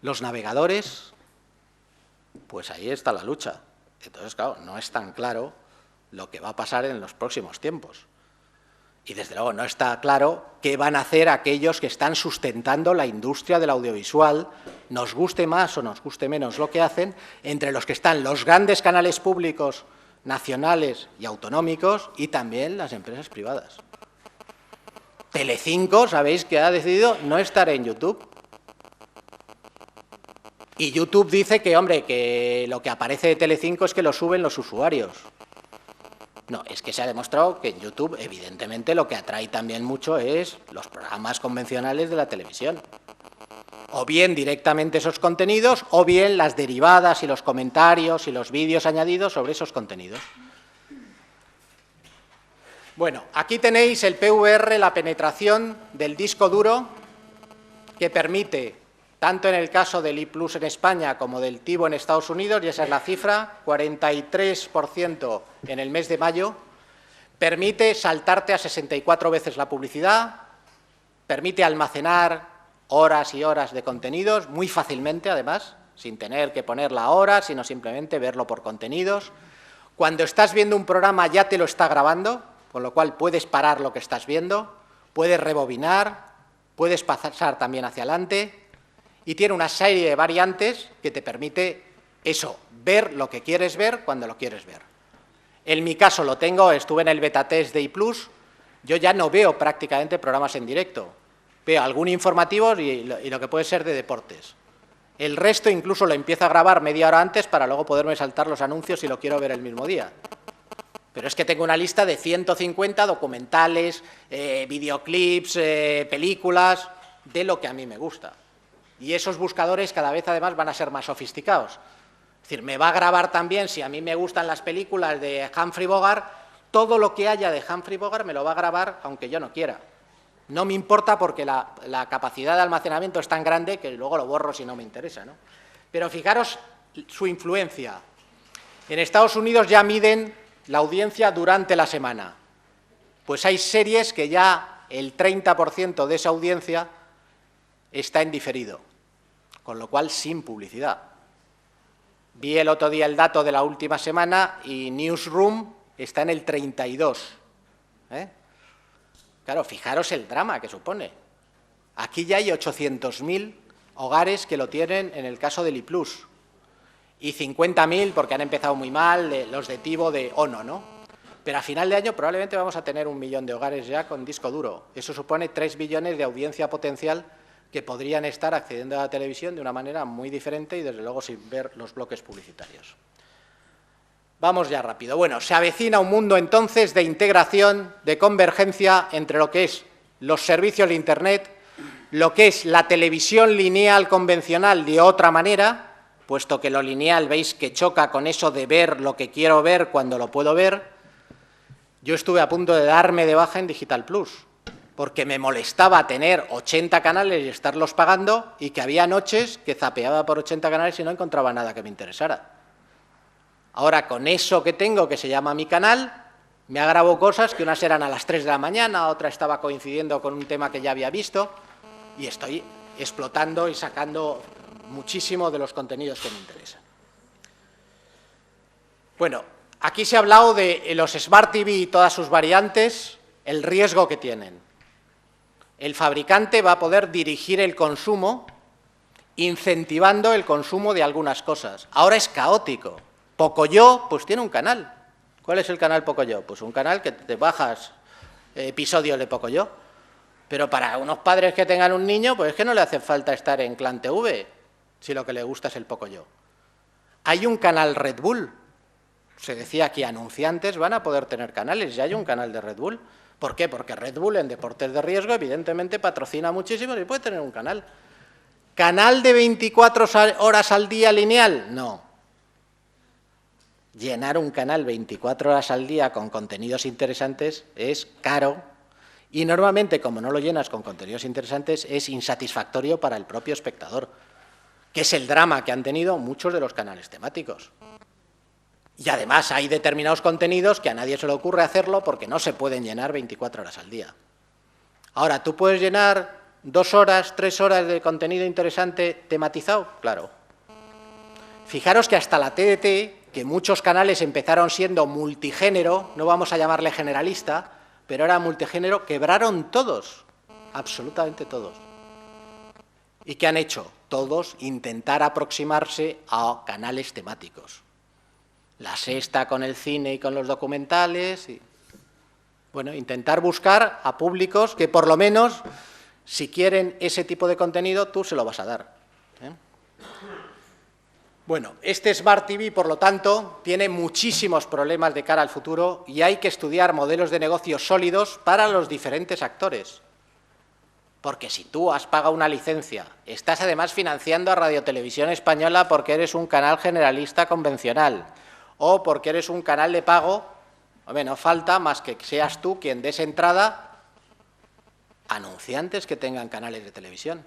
los navegadores, pues ahí está la lucha. Entonces, claro, no es tan claro lo que va a pasar en los próximos tiempos. Y, desde luego, no está claro qué van a hacer aquellos que están sustentando la industria del audiovisual, nos guste más o nos guste menos lo que hacen, entre los que están los grandes canales públicos nacionales y autonómicos y también las empresas privadas. Telecinco, sabéis que ha decidido no estar en YouTube. Y YouTube dice que, hombre, que lo que aparece de Telecinco es que lo suben los usuarios. No, es que se ha demostrado que en YouTube, evidentemente, lo que atrae también mucho es los programas convencionales de la televisión. O bien directamente esos contenidos, o bien las derivadas y los comentarios y los vídeos añadidos sobre esos contenidos. Bueno, aquí tenéis el PVR, la penetración del disco duro, que permite, tanto en el caso del iPlus en España como del TiVo en Estados Unidos, y esa es la cifra, 43% en el mes de mayo, permite saltarte a 64 veces la publicidad, permite almacenar horas y horas de contenidos, muy fácilmente además, sin tener que poner la hora, sino simplemente verlo por contenidos. Cuando estás viendo un programa ya te lo está grabando, con lo cual puedes parar lo que estás viendo, puedes rebobinar, puedes pasar también hacia adelante, y tiene una serie de variantes que te permite eso, ver lo que quieres ver cuando lo quieres ver. En mi caso lo tengo, estuve en el beta test de iPlus, yo ya no veo prácticamente programas en directo, veo algún informativo y lo que puede ser de deportes. El resto incluso lo empiezo a grabar media hora antes para luego poderme saltar los anuncios si lo quiero ver el mismo día. Pero es que tengo una lista de 150 documentales, videoclips, películas, de lo que a mí me gusta. Y esos buscadores cada vez además van a ser más sofisticados. Es decir, me va a grabar también, si a mí me gustan las películas de Humphrey Bogart, todo lo que haya de Humphrey Bogart me lo va a grabar aunque yo no quiera. No me importa porque la capacidad de almacenamiento es tan grande que luego lo borro si no me interesa, ¿no? Pero fijaros su influencia. En Estados Unidos ya miden la audiencia durante la semana. Pues hay series que ya el 30% de esa audiencia está en diferido, con lo cual sin publicidad. Vi el otro día el dato de la última semana y Newsroom está en el 32%. Claro, fijaros el drama que supone. Aquí ya hay 800.000 hogares que lo tienen en el caso del iPlus y 50.000 porque han empezado muy mal los de TiVo de Ono, ¿no? Pero a final de año probablemente vamos a tener 1 millón de hogares ya con disco duro. Eso supone 3 billones de audiencia potencial que podrían estar accediendo a la televisión de una manera muy diferente y, desde luego, sin ver los bloques publicitarios. Vamos ya rápido. Bueno, se avecina un mundo, entonces, de integración, de convergencia entre lo que es los servicios de Internet, lo que es la televisión lineal convencional de otra manera, puesto que lo lineal veis que choca con eso de ver lo que quiero ver cuando lo puedo ver. Yo estuve a punto de darme de baja en Digital Plus, porque me molestaba tener 80 canales y estarlos pagando, y que había noches que zapeaba por 80 canales y no encontraba nada que me interesara. Ahora, con eso que tengo, que se llama Mi Canal, me agravo cosas que unas eran a las 3 de la mañana, otra estaba coincidiendo con un tema que ya había visto, y estoy explotando y sacando muchísimo de los contenidos que me interesan. Bueno, aquí se ha hablado de los Smart TV y todas sus variantes, el riesgo que tienen. El fabricante va a poder dirigir el consumo incentivando el consumo de algunas cosas. Ahora es caótico. Pocoyo, pues tiene un canal. ¿Cuál es el canal Pocoyo? Pues un canal que te bajas episodios de Pocoyo. Pero para unos padres que tengan un niño, pues es que no le hace falta estar en Clan TV, si lo que le gusta es el Pocoyo. Hay un canal Red Bull. Se decía que anunciantes van a poder tener canales, ya hay un canal de Red Bull. ¿Por qué? Porque Red Bull en deportes de riesgo evidentemente patrocina muchísimo y puede tener un canal. ¿Canal de 24 horas al día lineal? No. Llenar un canal 24 horas al día con contenidos interesantes es caro y normalmente, como no lo llenas con contenidos interesantes, es insatisfactorio para el propio espectador, que es el drama que han tenido muchos de los canales temáticos. Y además hay determinados contenidos que a nadie se le ocurre hacerlo porque no se pueden llenar 24 horas al día. Ahora, tú puedes llenar 2 horas, 3 horas de contenido interesante tematizado? Claro. Fijaros que hasta la TDT, que muchos canales empezaron siendo multigénero, no vamos a llamarle generalista, pero era multigénero, quebraron todos, absolutamente todos. ¿Y qué han hecho? Todos intentar aproximarse a canales temáticos. La Sexta con el cine y con los documentales. Y, bueno, intentar buscar a públicos que por lo menos, si quieren ese tipo de contenido, tú se lo vas a dar. Bueno, este Smart TV, por lo tanto, tiene muchísimos problemas de cara al futuro y hay que estudiar modelos de negocio sólidos para los diferentes actores. Porque si tú has pagado una licencia, estás además financiando a Radio Televisión Española porque eres un canal generalista convencional o porque eres un canal de pago, hombre, no falta más que seas tú quien des entrada a anunciantes que tengan canales de televisión.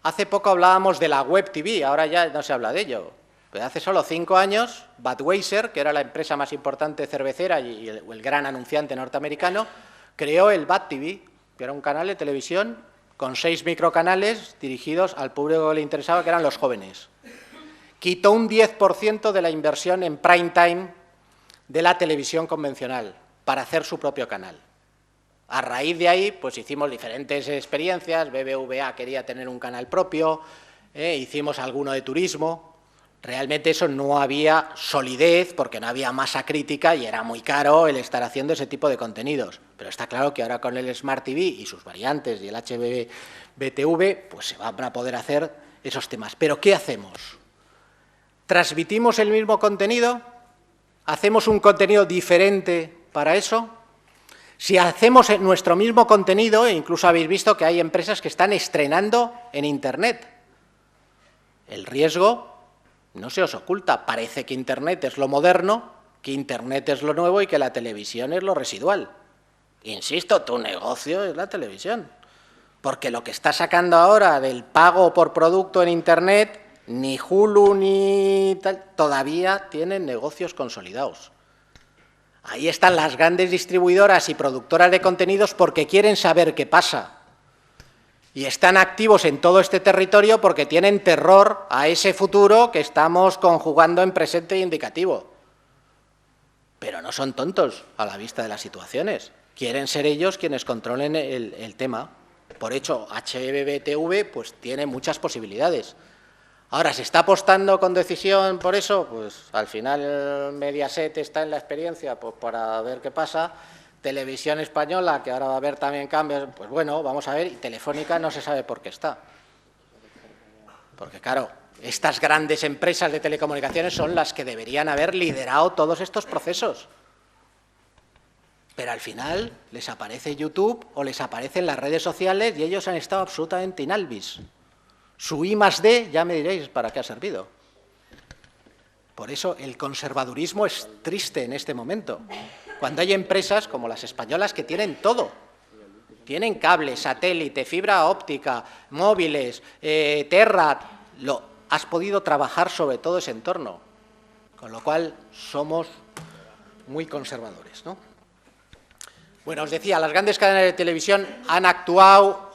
Hace poco hablábamos de la Web TV, ahora ya no se habla de ello. Pero hace solo 5 años, Budweiser, que era la empresa más importante cervecera y el gran anunciante norteamericano, creó el Bud TV, que era un canal de televisión con 6 microcanales dirigidos al público que le interesaba, que eran los jóvenes. Quitó un 10% de la inversión en prime time de la televisión convencional para hacer su propio canal. A raíz de ahí, pues hicimos diferentes experiencias, BBVA quería tener un canal propio, hicimos alguno de turismo. Realmente eso no había solidez porque no había masa crítica y era muy caro el estar haciendo ese tipo de contenidos. Pero está claro que ahora con el Smart TV y sus variantes y el HbbTV, pues se van a poder hacer esos temas. ¿Pero qué hacemos? ¿Transmitimos el mismo contenido? ¿Hacemos un contenido diferente para eso? Si hacemos nuestro mismo contenido, e incluso habéis visto que hay empresas que están estrenando en Internet, el riesgo no se os oculta. Parece que Internet es lo moderno, que Internet es lo nuevo y que la televisión es lo residual. Insisto, tu negocio es la televisión. Porque lo que está sacando ahora del pago por producto en Internet, ni Hulu ni tal, todavía tienen negocios consolidados. Ahí están las grandes distribuidoras y productoras de contenidos porque quieren saber qué pasa. Y están activos en todo este territorio porque tienen terror a ese futuro que estamos conjugando en presente e indicativo. Pero no son tontos a la vista de las situaciones. Quieren ser ellos quienes controlen el tema. Por hecho, HbbTV pues, tiene muchas posibilidades. Ahora, ¿se está apostando con decisión por eso? Pues al final Mediaset está en la experiencia pues, para ver qué pasa. Televisión Española, que ahora va a haber también cambios, pues bueno, vamos a ver. Y Telefónica no se sabe por qué está. Porque claro, estas grandes empresas de telecomunicaciones son las que deberían haber liderado todos estos procesos. Pero al final les aparece YouTube o les aparecen las redes sociales y ellos han estado absolutamente inalvis. Su I+D, ya me diréis para qué ha servido. Por eso el conservadurismo es triste en este momento. Cuando hay empresas como las españolas que tienen todo. Tienen cable, satélite, fibra óptica, móviles, Terra. Has podido trabajar sobre todo ese entorno. Con lo cual somos muy conservadores, ¿no? Bueno, os decía, las grandes cadenas de televisión han actuado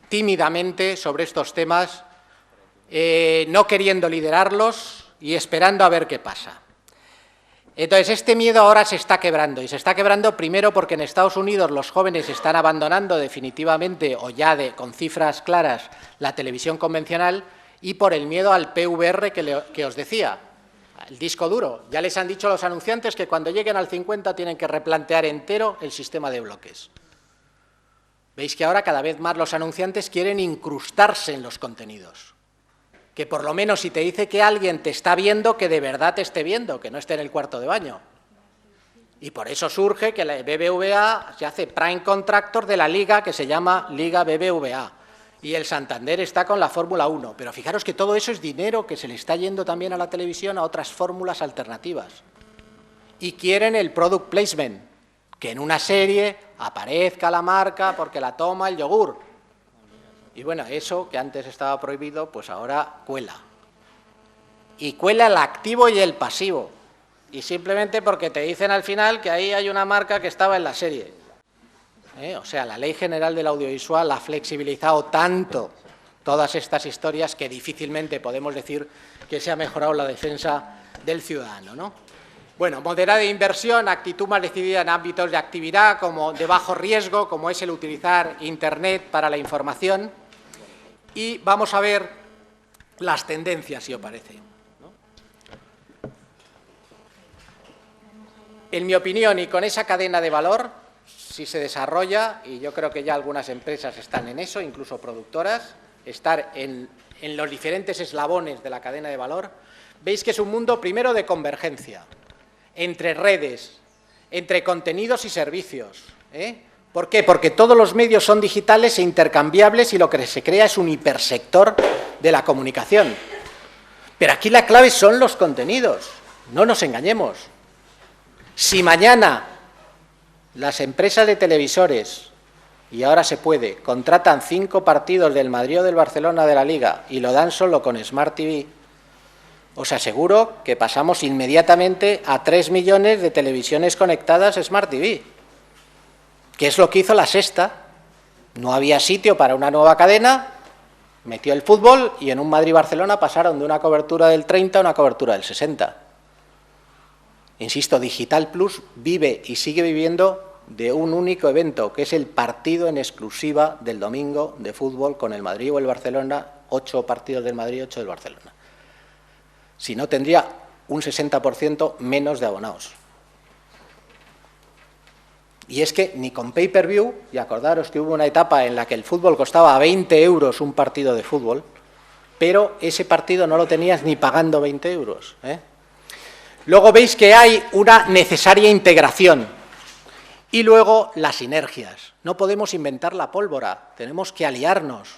tímidamente sobre estos temas, no queriendo liderarlos y esperando a ver qué pasa. Entonces, este miedo ahora se está quebrando, y se está quebrando primero porque en Estados Unidos los jóvenes están abandonando definitivamente, o ya con cifras claras, la televisión convencional, y por el miedo al PVR que os decía, el disco duro. Ya les han dicho los anunciantes que cuando lleguen al 50 tienen que replantear entero el sistema de bloques. Veis que ahora cada vez más los anunciantes quieren incrustarse en los contenidos. Que por lo menos si te dice que alguien te está viendo, que de verdad te esté viendo, que no esté en el cuarto de baño. Y por eso surge que la BBVA se hace prime contractor de la liga que se llama Liga BBVA. Y el Santander está con la Fórmula 1. Pero fijaros que todo eso es dinero que se le está yendo también a la televisión a otras fórmulas alternativas. Y quieren el product placement, que en una serie aparezca la marca porque la toma el yogur. Y bueno, eso que antes estaba prohibido, pues ahora cuela. Y cuela el activo y el pasivo. Y simplemente porque te dicen al final que ahí hay una marca que estaba en la serie. O sea, la Ley General del Audiovisual ha flexibilizado tanto todas estas historias que difícilmente podemos decir que se ha mejorado la defensa del ciudadano, ¿no? Bueno, moderada inversión, actitud más decidida en ámbitos de actividad como de bajo riesgo, como es el utilizar Internet para la información. Y vamos a ver las tendencias, si os parece, ¿no? En mi opinión, y con esa cadena de valor, si se desarrolla, y yo creo que ya algunas empresas están en eso, incluso productoras, estar en los diferentes eslabones de la cadena de valor, veis que es un mundo primero de convergencia entre redes, entre contenidos y servicios. ¿Por qué? Porque todos los medios son digitales e intercambiables y lo que se crea es un hipersector de la comunicación. Pero aquí la clave son los contenidos, no nos engañemos. Si mañana las empresas de televisores, y ahora se puede, contratan 5 partidos del Madrid o del Barcelona de la Liga y lo dan solo con Smart TV, os aseguro que pasamos inmediatamente a 3 millones de televisiones conectadas Smart TV, que es lo que hizo La Sexta. No había sitio para una nueva cadena, metió el fútbol y en un Madrid-Barcelona pasaron de una cobertura del 30 a una cobertura del 60. Insisto, Digital Plus vive y sigue viviendo de un único evento, que es el partido en exclusiva del domingo de fútbol con el Madrid o el Barcelona, 8 partidos del Madrid, 8 del Barcelona. Si no, tendría un 60% menos de abonados. Y es que ni con pay-per-view, y acordaros que hubo una etapa en la que el fútbol costaba 20 euros un partido de fútbol, pero ese partido no lo tenías ni pagando 20 euros. Luego veis que hay una necesaria integración y luego las sinergias. No podemos inventar la pólvora, tenemos que aliarnos.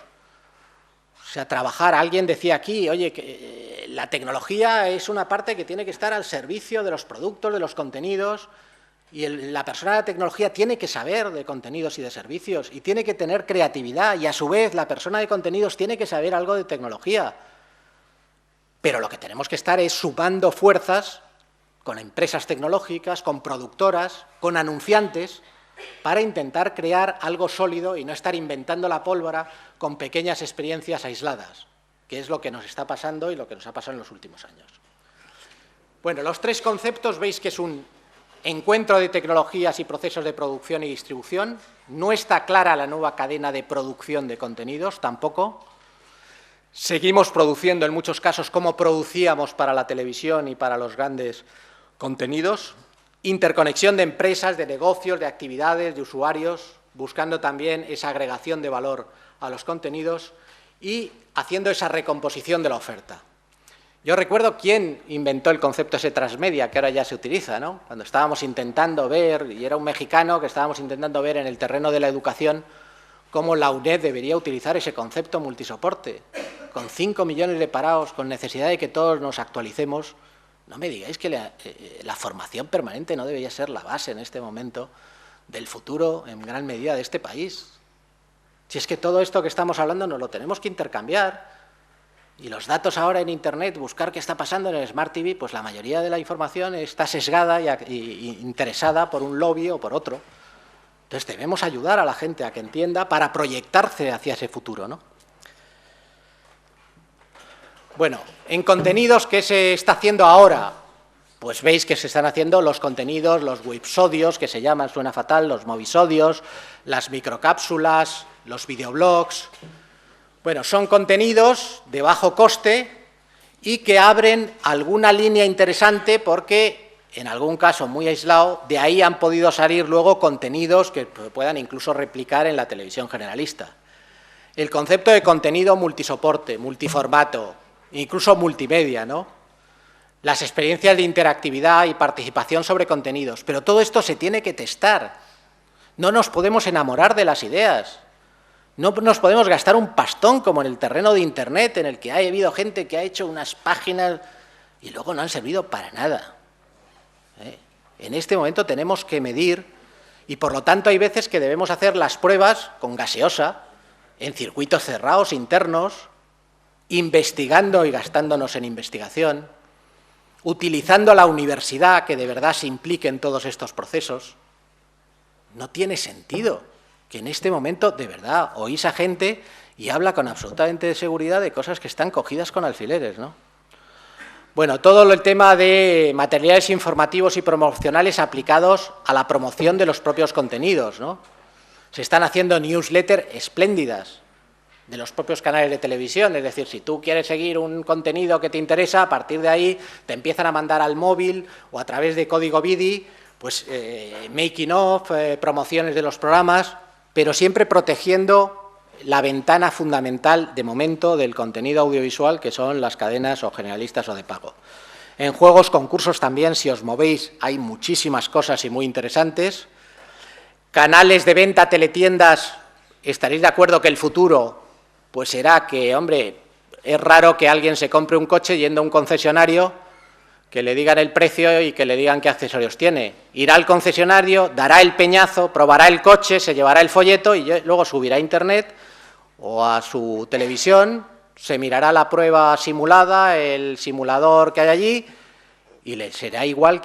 O sea, trabajar. Alguien decía aquí, oye, que la tecnología es una parte que tiene que estar al servicio de los productos, de los contenidos, y la persona de la tecnología tiene que saber de contenidos y de servicios, y tiene que tener creatividad, y a su vez la persona de contenidos tiene que saber algo de tecnología. Pero lo que tenemos que estar es sumando fuerzas con empresas tecnológicas, con productoras, con anunciantes, para intentar crear algo sólido y no estar inventando la pólvora con pequeñas experiencias aisladas, que es lo que nos está pasando y lo que nos ha pasado en los últimos años. Bueno, los 3 conceptos veis que es un encuentro de tecnologías y procesos de producción y distribución. No está clara la nueva cadena de producción de contenidos, tampoco. Seguimos produciendo en muchos casos como producíamos para la televisión y para los grandes contenidos. Interconexión de empresas, de negocios, de actividades, de usuarios, buscando también esa agregación de valor a los contenidos y haciendo esa recomposición de la oferta. Yo recuerdo quién inventó el concepto ese transmedia, que ahora ya se utiliza, ¿no? Cuando estábamos intentando ver, y era un mexicano que estábamos intentando ver en el terreno de la educación, cómo la UNED debería utilizar ese concepto multisoporte. Con 5 millones de parados, con necesidad de que todos nos actualicemos, no me digáis que la formación permanente no debería ser la base en este momento del futuro, en gran medida, de este país. Si es que todo esto que estamos hablando nos lo tenemos que intercambiar. Y los datos ahora en Internet, buscar qué está pasando en el Smart TV, pues la mayoría de la información está sesgada y interesada por un lobby o por otro. Entonces debemos ayudar a la gente a que entienda para proyectarse hacia ese futuro, ¿no? Bueno, en contenidos, ¿qué se está haciendo ahora? Pues veis que se están haciendo los contenidos, los websodios, que se llaman, suena fatal, los movisodios, las microcápsulas, los videoblogs. Bueno, son contenidos de bajo coste y que abren alguna línea interesante porque, en algún caso muy aislado, de ahí han podido salir luego contenidos que puedan incluso replicar en la televisión generalista. El concepto de contenido multisoporte, multiformato, incluso multimedia, ¿no? Las experiencias de interactividad y participación sobre contenidos. Pero todo esto se tiene que testar. No nos podemos enamorar de las ideas. No nos podemos gastar un pastón como en el terreno de Internet, en el que ha habido gente que ha hecho unas páginas y luego no han servido para nada. En este momento tenemos que medir y, por lo tanto, hay veces que debemos hacer las pruebas con gaseosa, en circuitos cerrados internos, investigando y gastándonos en investigación, utilizando a la universidad que de verdad se implique en todos estos procesos. No tiene sentido que en este momento, de verdad, oís a gente y habla con absolutamente de seguridad de cosas que están cogidas con alfileres, ¿no? Bueno, todo el tema de materiales informativos y promocionales aplicados a la promoción de los propios contenidos, ¿no? Se están haciendo newsletters espléndidas de los propios canales de televisión, es decir, si tú quieres seguir un contenido que te interesa, a partir de ahí te empiezan a mandar al móvil o a través de código BIDI, pues making of, promociones de los programas, pero siempre protegiendo la ventana fundamental, de momento, del contenido audiovisual, que son las cadenas o generalistas o de pago. En juegos, concursos también, si os movéis, hay muchísimas cosas y muy interesantes. Canales de venta, teletiendas, estaréis de acuerdo que el futuro pues será que, hombre, es raro que alguien se compre un coche yendo a un concesionario, que le digan el precio y que le digan qué accesorios tiene. Irá al concesionario, dará el peñazo, probará el coche, se llevará el folleto y luego subirá a Internet o a su televisión, se mirará la prueba simulada, el simulador que hay allí, y le será igual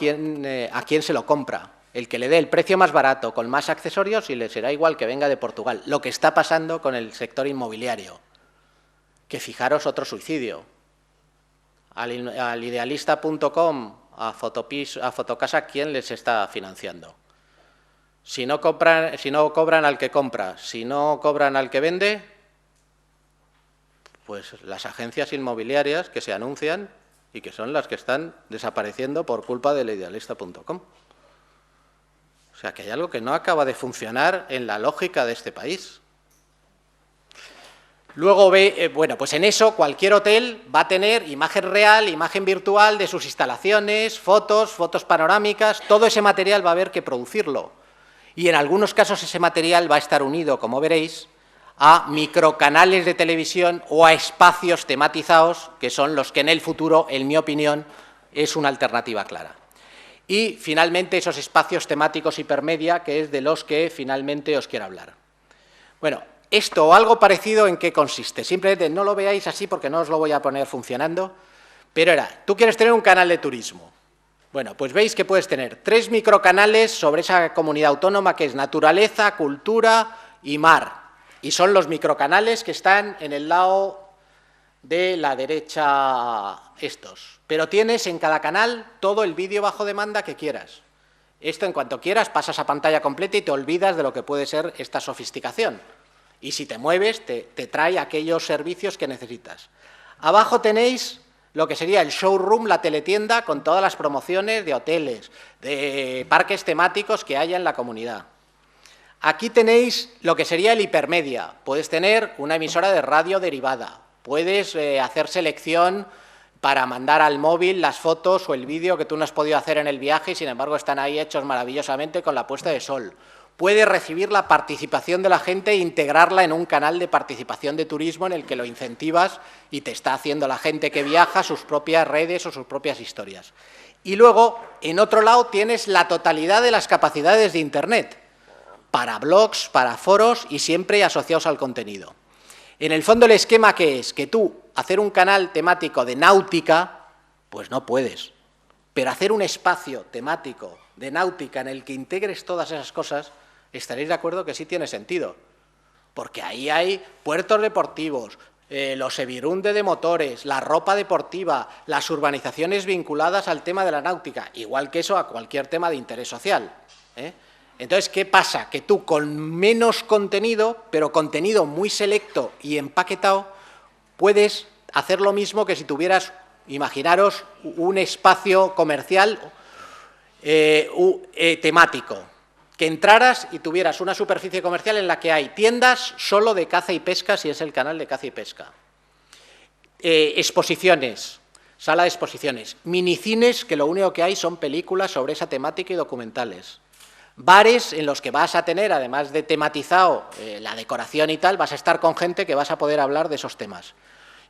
a quién se lo compra. El que le dé el precio más barato, con más accesorios, y le será igual que venga de Portugal. Lo que está pasando con el sector inmobiliario. Que fijaros otro suicidio. Al idealista.com, a Fotocasa, ¿quién les está financiando? Si no cobran al que compra, si no cobran al que vende, pues las agencias inmobiliarias que se anuncian y que son las que están desapareciendo por culpa del idealista.com. O sea, que hay algo que no acaba de funcionar en la lógica de este país. Luego bueno, pues en eso cualquier hotel va a tener imagen real, imagen virtual de sus instalaciones, fotos panorámicas, todo ese material va a haber que producirlo. Y en algunos casos ese material va a estar unido, como veréis, a microcanales de televisión o a espacios tematizados, que son los que en el futuro, en mi opinión, es una alternativa clara. Y, finalmente, esos espacios temáticos hipermedia, que es de los que, finalmente, os quiero hablar. Bueno, esto o algo parecido, ¿en qué consiste? Simplemente no lo veáis así porque no os lo voy a poner funcionando, pero tú quieres tener un canal de turismo. Bueno, pues veis que puedes tener 3 microcanales sobre esa comunidad autónoma que es naturaleza, cultura y mar. Y son los microcanales que están en el lado de la derecha estos. Pero tienes en cada canal todo el vídeo bajo demanda que quieras. Esto, en cuanto quieras, pasas a pantalla completa y te olvidas de lo que puede ser esta sofisticación. Y si te mueves, te trae aquellos servicios que necesitas. Abajo tenéis lo que sería el showroom, la teletienda, con todas las promociones de hoteles, de parques temáticos que haya en la comunidad. Aquí tenéis lo que sería el hipermedia. Puedes tener una emisora de radio derivada. Puedes hacer selección para mandar al móvil las fotos o el vídeo que tú no has podido hacer en el viaje y, sin embargo, están ahí hechos maravillosamente con la puesta de sol. Puedes recibir la participación de la gente e integrarla en un canal de participación de turismo en el que lo incentivas y te está haciendo la gente que viaja sus propias redes o sus propias historias. Y luego, en otro lado, tienes la totalidad de las capacidades de Internet, para blogs, para foros y siempre asociados al contenido. En el fondo, el esquema que es que tú, hacer un canal temático de náutica, pues no puedes. Pero hacer un espacio temático de náutica en el que integres todas esas cosas, estaréis de acuerdo que sí tiene sentido. Porque ahí hay puertos deportivos, los Ebirunde de motores, la ropa deportiva, las urbanizaciones vinculadas al tema de la náutica, igual que eso a cualquier tema de interés social. Entonces, ¿qué pasa? Que tú con menos contenido, pero contenido muy selecto y empaquetado, puedes hacer lo mismo que si tuvieras, imaginaros, un espacio comercial temático, que entraras y tuvieras una superficie comercial en la que hay tiendas solo de caza y pesca, si es el canal de caza y pesca, exposiciones, sala de exposiciones, minicines, que lo único que hay son películas sobre esa temática y documentales, bares en los que vas a tener, además de tematizado la decoración y tal, vas a estar con gente que vas a poder hablar de esos temas.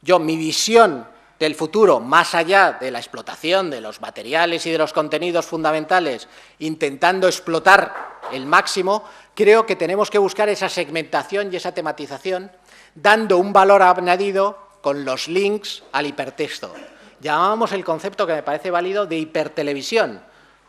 Mi visión del futuro, más allá de la explotación de los materiales y de los contenidos fundamentales, intentando explotar el máximo, creo que tenemos que buscar esa segmentación y esa tematización, dando un valor añadido con los links al hipertexto. Llamábamos el concepto, que me parece válido, de hipertelevisión,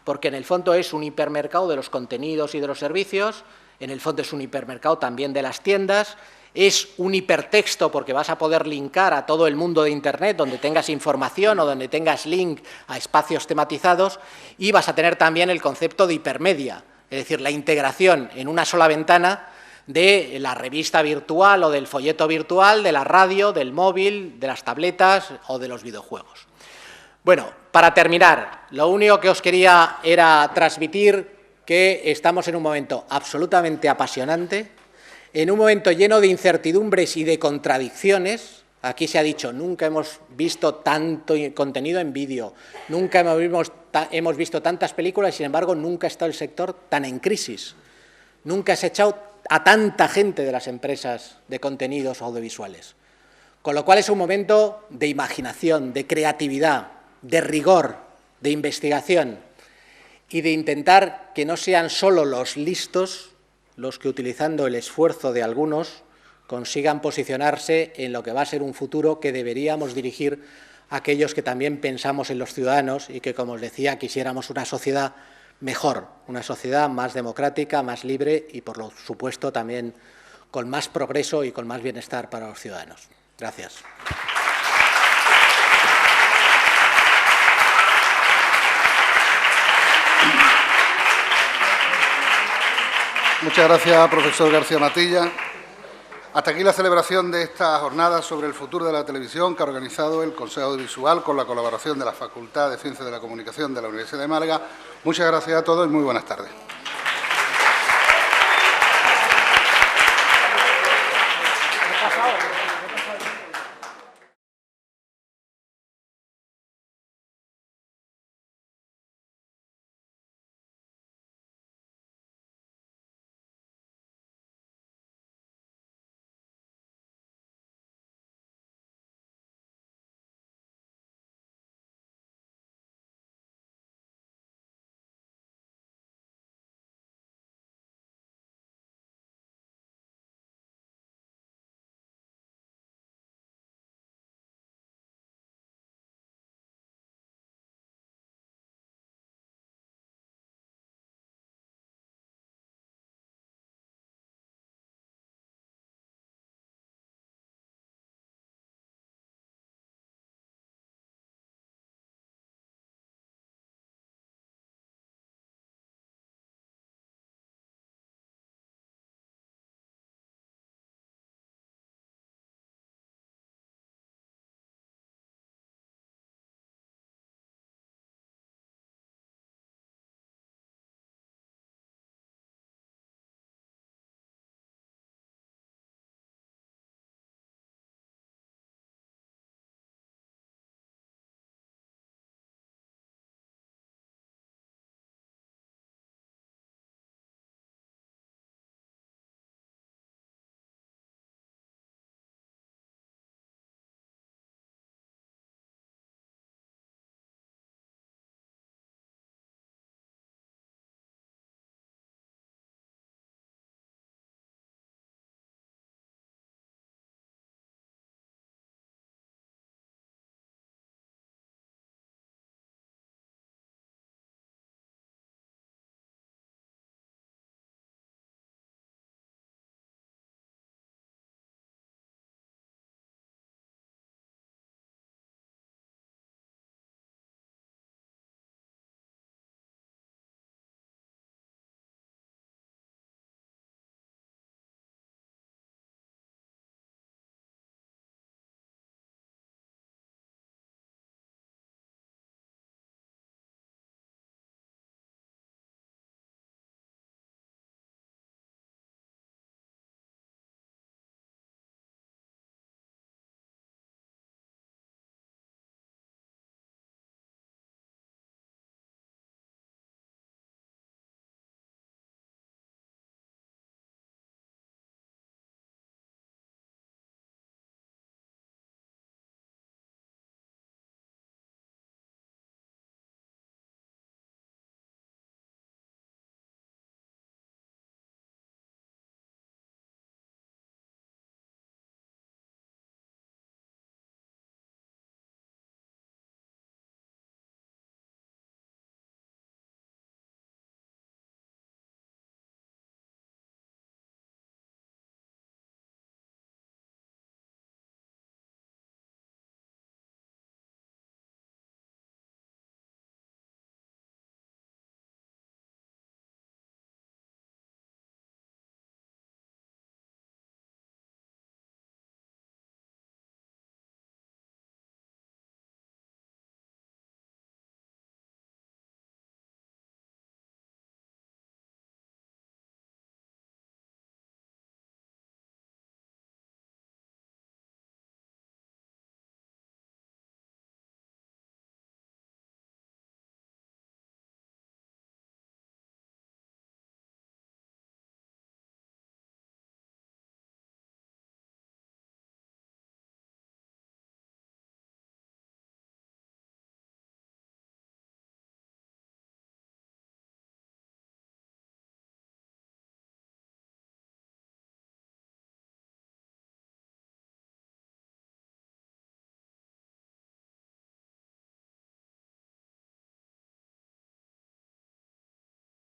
porque en el fondo es un hipermercado de los contenidos y de los servicios, en el fondo es un hipermercado también de las tiendas, es un hipertexto porque vas a poder linkar a todo el mundo de Internet donde tengas información o donde tengas link a espacios tematizados, y vas a tener también el concepto de hipermedia, es decir, la integración en una sola ventana de la revista virtual o del folleto virtual, de la radio, del móvil, de las tabletas o de los videojuegos. Bueno, para terminar, lo único que os quería era transmitir que estamos en un momento absolutamente apasionante, en un momento lleno de incertidumbres y de contradicciones. Aquí se ha dicho, nunca hemos visto tanto contenido en vídeo, nunca hemos visto tantas películas, y sin embargo nunca ha estado el sector tan en crisis, nunca se ha echado a tanta gente de las empresas de contenidos audiovisuales. Con lo cual es un momento de imaginación, de creatividad, de rigor, de investigación y de intentar que no sean solo los listos los que, utilizando el esfuerzo de algunos, consigan posicionarse en lo que va a ser un futuro que deberíamos dirigir a aquellos que también pensamos en los ciudadanos y que, como os decía, quisiéramos una sociedad mejor, una sociedad más democrática, más libre y, por supuesto, también con más progreso y con más bienestar para los ciudadanos. Gracias. Muchas gracias, profesor García Matilla. Hasta aquí la celebración de esta jornada sobre el futuro de la televisión que ha organizado el Consejo Audiovisual con la colaboración de la Facultad de Ciencias de la Comunicación de la Universidad de Málaga. Muchas gracias a todos y muy buenas tardes.